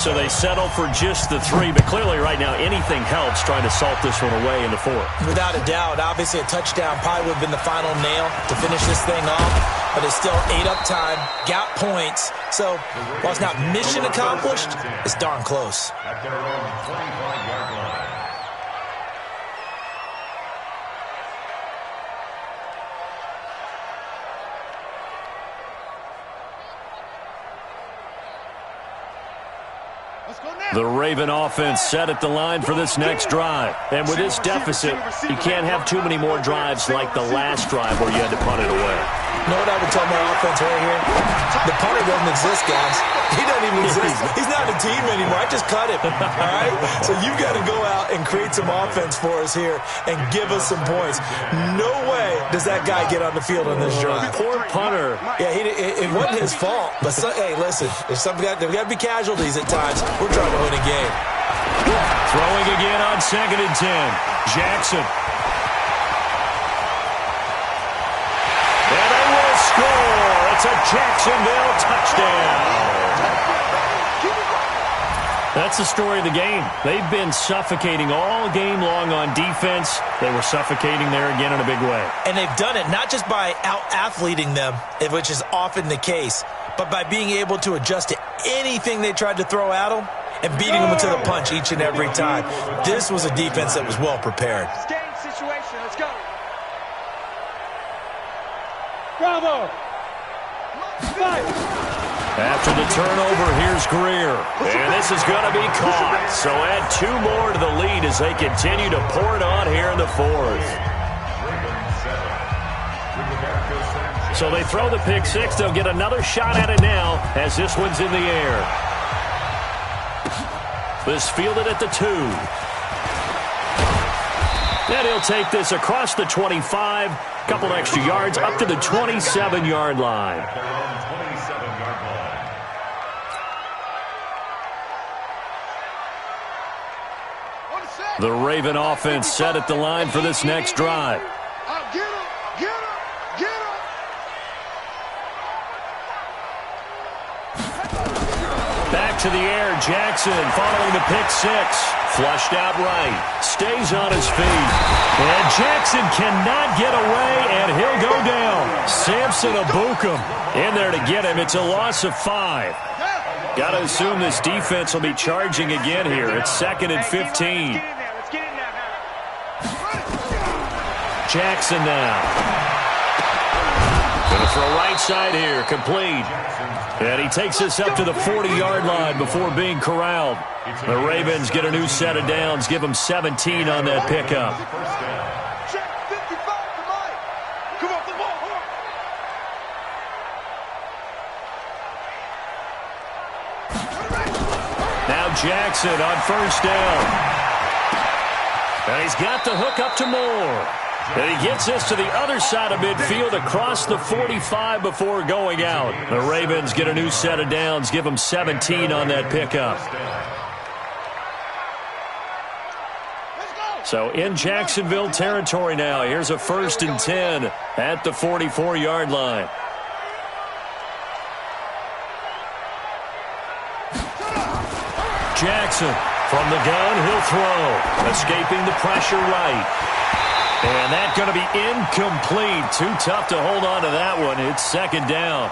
So they settle for just the 3, but clearly right now anything helps trying to salt this one away in the 4th. Without a doubt, obviously a touchdown probably would have been the final nail to finish this thing off, but it's still 8 up time, got points. So while it's not mission accomplished, it's darn close. At their own 25-yard line. The Raven offense set at the line for this next drive. And with this deficit, you can't have too many more drives like the last drive where you had to punt it away. You know what I would tell my offense right here? The punter doesn't exist, guys. He doesn't even exist. He's not a team anymore. I just cut him, all right? So you've got to go out and create some offense for us here and give us some points. No way does that guy get on the field on this drive. Poor punter. Yeah, it wasn't his fault. But, hey, listen, there's got to be casualties at times. We're trying to win a game. Throwing again on 2nd and 10. Jackson. And they will score. It's a Jacksonville touchdown. That's that's the story of the game. They've been suffocating all game long on defense. They were suffocating there again in a big way. And they've done it not just by out-athleting them, which is often the case, but by being able to adjust to anything they tried to throw at them and beating them to the punch each and every time. This was a defense that was well prepared. Game situation. Let's go. Bravo. Fight. After the turnover, here's Greer. And this is going to be caught. So add 2 more to the lead as they continue to pour it on here in the 4th. So they throw the pick 6. They'll get another shot at it now as this one's in the air. This fielded at the 2. And he'll take this across the 25. Couple extra yards up to the 27-yard line. The Raven offense set at the line for this next drive. Get him, get him, get him. Back to the air, Jackson following the pick 6. Flushed out right, stays on his feet. And Jackson cannot get away, and he'll go down. Samson Abukum in there to get him. It's a loss of 5. Got to assume this defense will be charging again here. It's 2nd and 15. Jackson now. Going to throw right side here, complete. And he takes this up to the 40-yard line before being corralled. The Ravens get a new set of downs, give them 17 on that pickup. Now Jackson on 1st down. And he's got the hook up to Moore. And he gets this to the other side of midfield across the 45 before going out. The Ravens get a new set of downs, give them 17 on that pickup. So in Jacksonville territory now. Here's a 1st and 10 at the 44-yard line. Jackson from the gun, he'll throw. Escaping the pressure right. And that's going to be incomplete. Too tough to hold on to that one. It's 2nd down.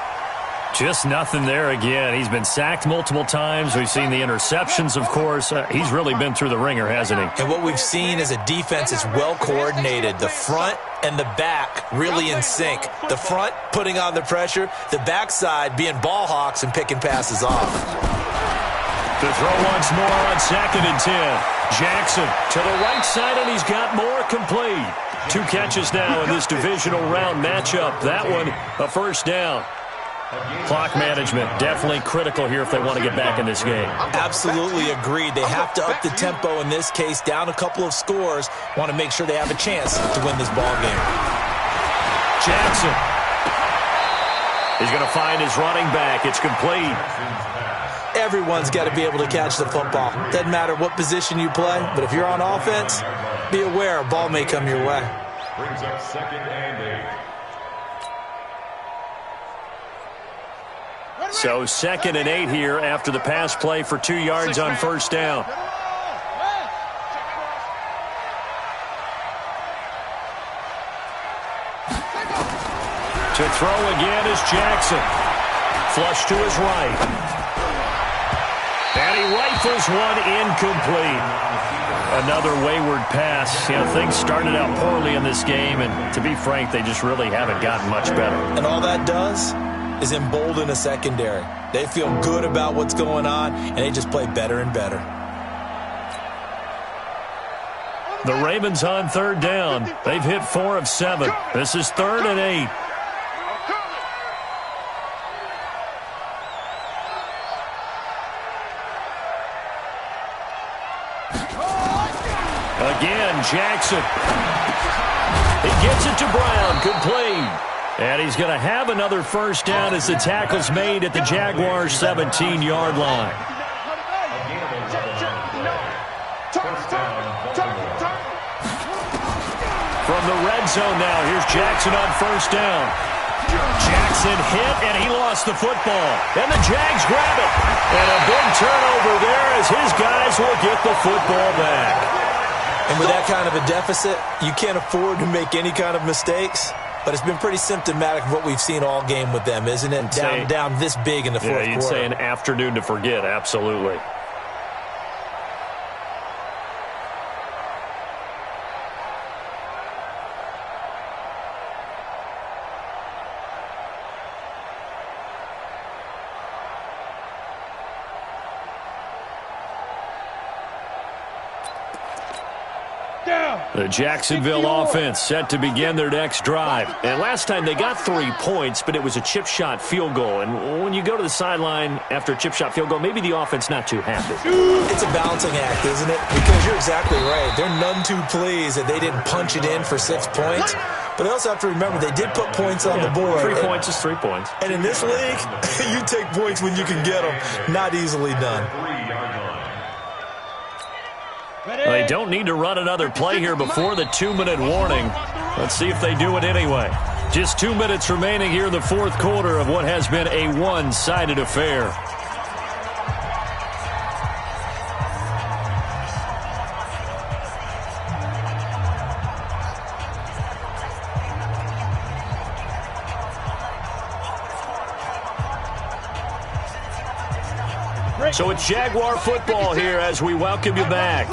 Just nothing there again. He's been sacked multiple times. We've seen the interceptions, of course. He's really been through the ringer, hasn't he? And what we've seen is a defense that's well coordinated. The front and the back really in sync. The front putting on the pressure. The backside being ball hawks and picking passes off. To throw once more on 2nd and 10. Jackson to the right side, and he's got more complete. 2 catches now in this divisional round matchup. That one, a 1st down. Clock management definitely critical here if they want to get back in this game. Absolutely agreed. They have to up the tempo in this case, down a couple of scores. Want to make sure they have a chance to win this ball game. Jackson. He's going to find his running back. It's complete. Everyone's got to be able to catch the football. Doesn't matter what position you play, but if you're on offense, be aware a ball may come your way. Brings up 2nd and 8. So 2nd and 8 here after the pass play for 2 yards on 1st down. To throw again is Jackson. Flush to his right. And he rifles one incomplete. Another wayward pass. You know, things started out poorly in this game, and to be frank, they just really haven't gotten much better. And all that does is embolden a secondary. They feel good about what's going on, and they just play better and better. The Ravens on 3rd down. They've hit 4 of 7. This is 3rd and 8. Again, Jackson. He gets it to Brown, complete. And he's going to have another 1st down as the tackle's made at the Jaguars' 17-yard line. From the red zone now, here's Jackson on 1st down. Jackson hit, and he lost the football. And the Jags grab it. And a big turnover there as his guys will get the football back. And with that kind of a deficit, you can't afford to make any kind of mistakes. But it's been pretty symptomatic of what we've seen all game with them, isn't it? Down this big in the fourth quarter. You'd say an afternoon to forget, absolutely. The Jacksonville offense set to begin their next drive. And last time they got 3 points, but it was a chip shot field goal. And when you go to the sideline after a chip shot field goal, maybe the offense not too happy. It's a balancing act, isn't it? Because you're exactly right. They're none too pleased that they didn't punch it in for 6 points. But they also have to remember they did put points on the board. 3 points is 3 points. And in this league, you take points when you can get them. Not easily done. They don't need to run another play here before the 2-minute warning. Let's see if they do it anyway. Just 2 minutes remaining here in the fourth quarter of what has been a one-sided affair. So it's Jaguar football here as we welcome you back.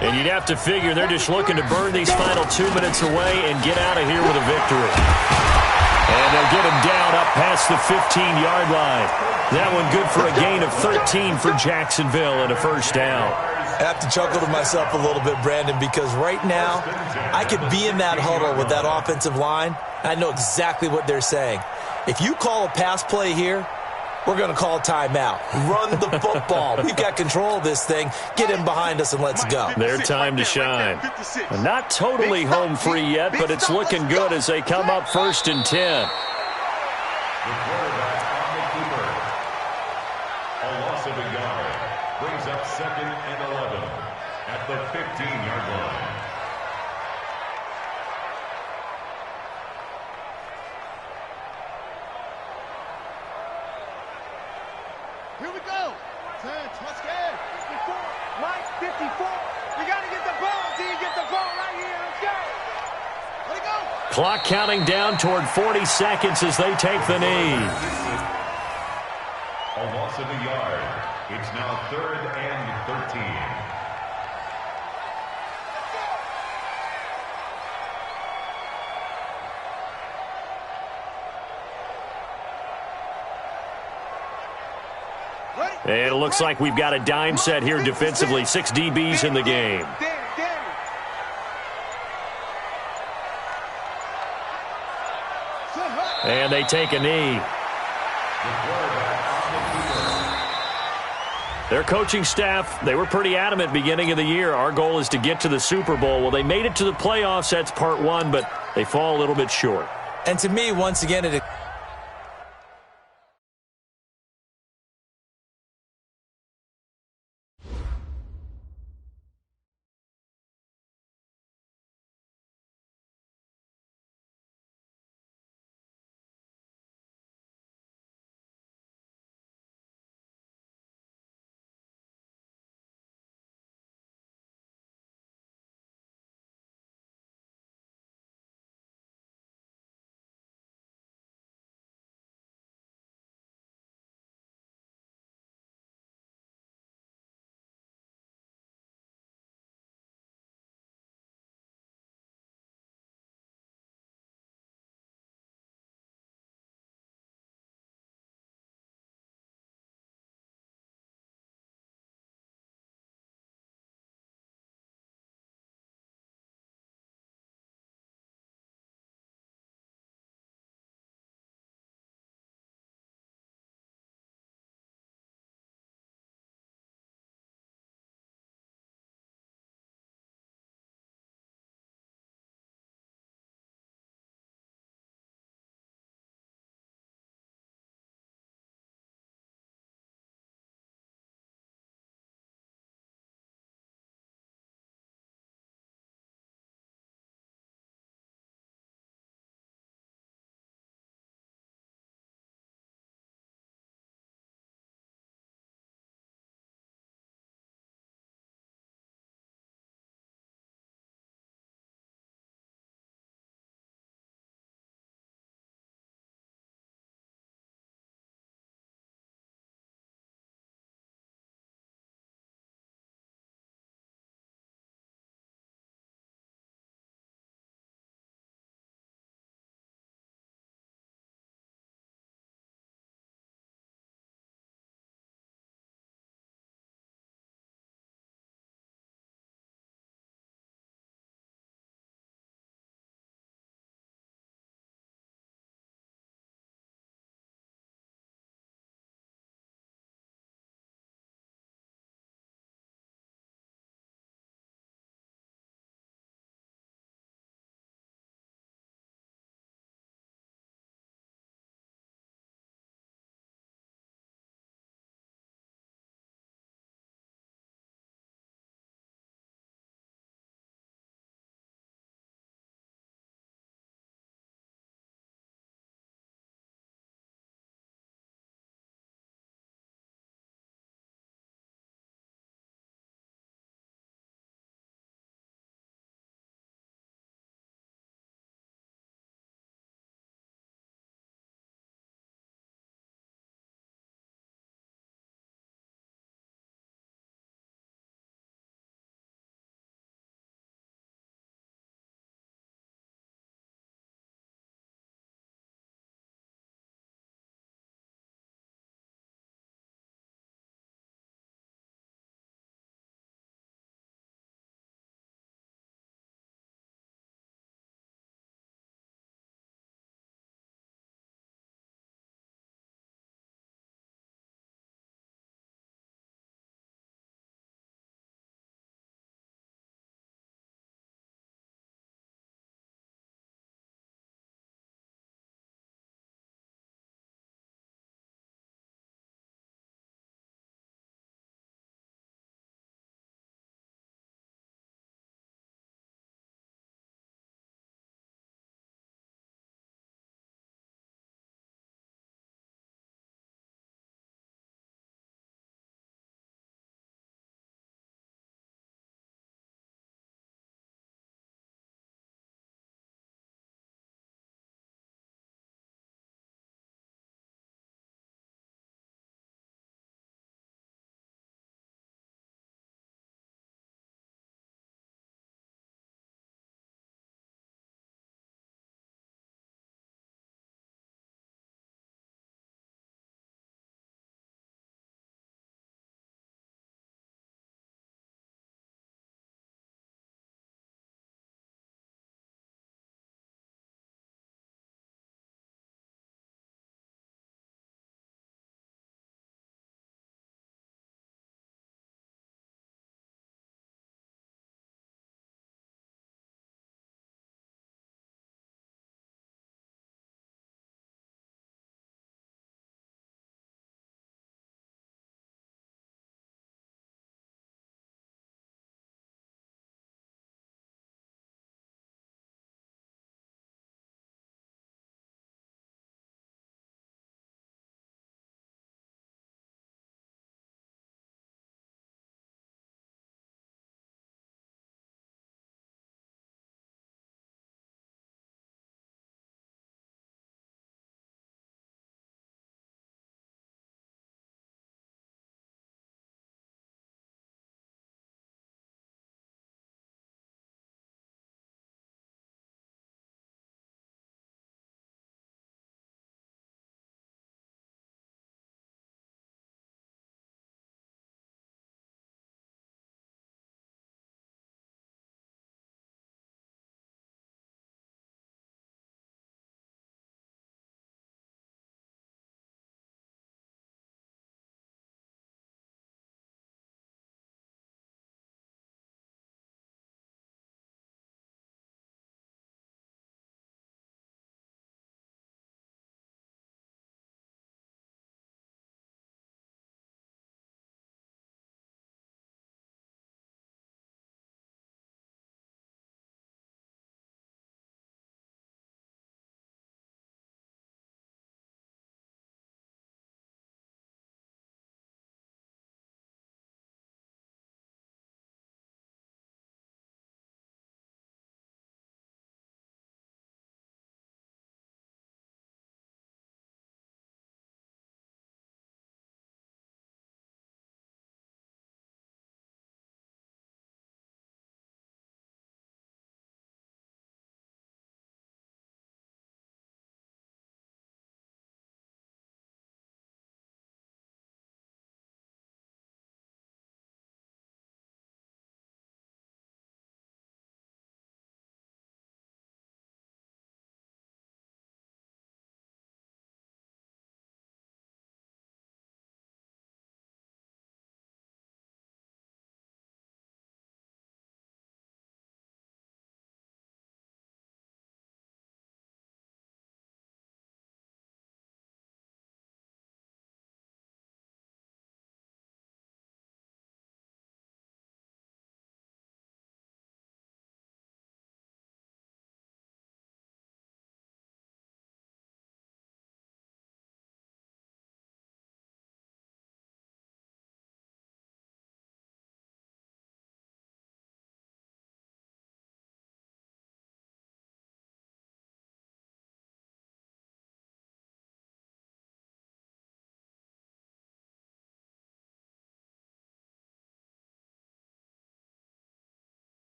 And you'd have to figure they're just looking to burn these final 2 minutes away and get out of here with a victory. And they'll get him down up past the 15-yard line. That one good for a gain of 13 for Jacksonville and a first down. I have to chuckle to myself a little bit, Brandon, because right now I could be in that huddle with that offensive line. I know exactly what they're saying. If you call a pass play here, we're going to call timeout. Run the football. We've got control of this thing. Get in behind us and let's go. Their time to shine. Not totally home free yet, but it's looking good as they come up 1st and 10. The quarterback on the keeper. A loss of a yard. Brings up 2nd and 11 at the 15-yard line. Here we go. 10, touchdown. 54. Right, 54. You got to get the ball. Do you get the ball right here? Let's go. Let it go. Clock counting down toward 40 seconds as they take the knee. A loss of a yard. It's now 3rd and 13. And it looks like we've got a dime set here defensively. 6 DBs in the game. And they take a knee. Their coaching staff, they were pretty adamant beginning of the year. Our goal is to get to the Super Bowl. Well, they made it to the playoffs. That's part 1, but they fall a little bit short. And to me, once again, it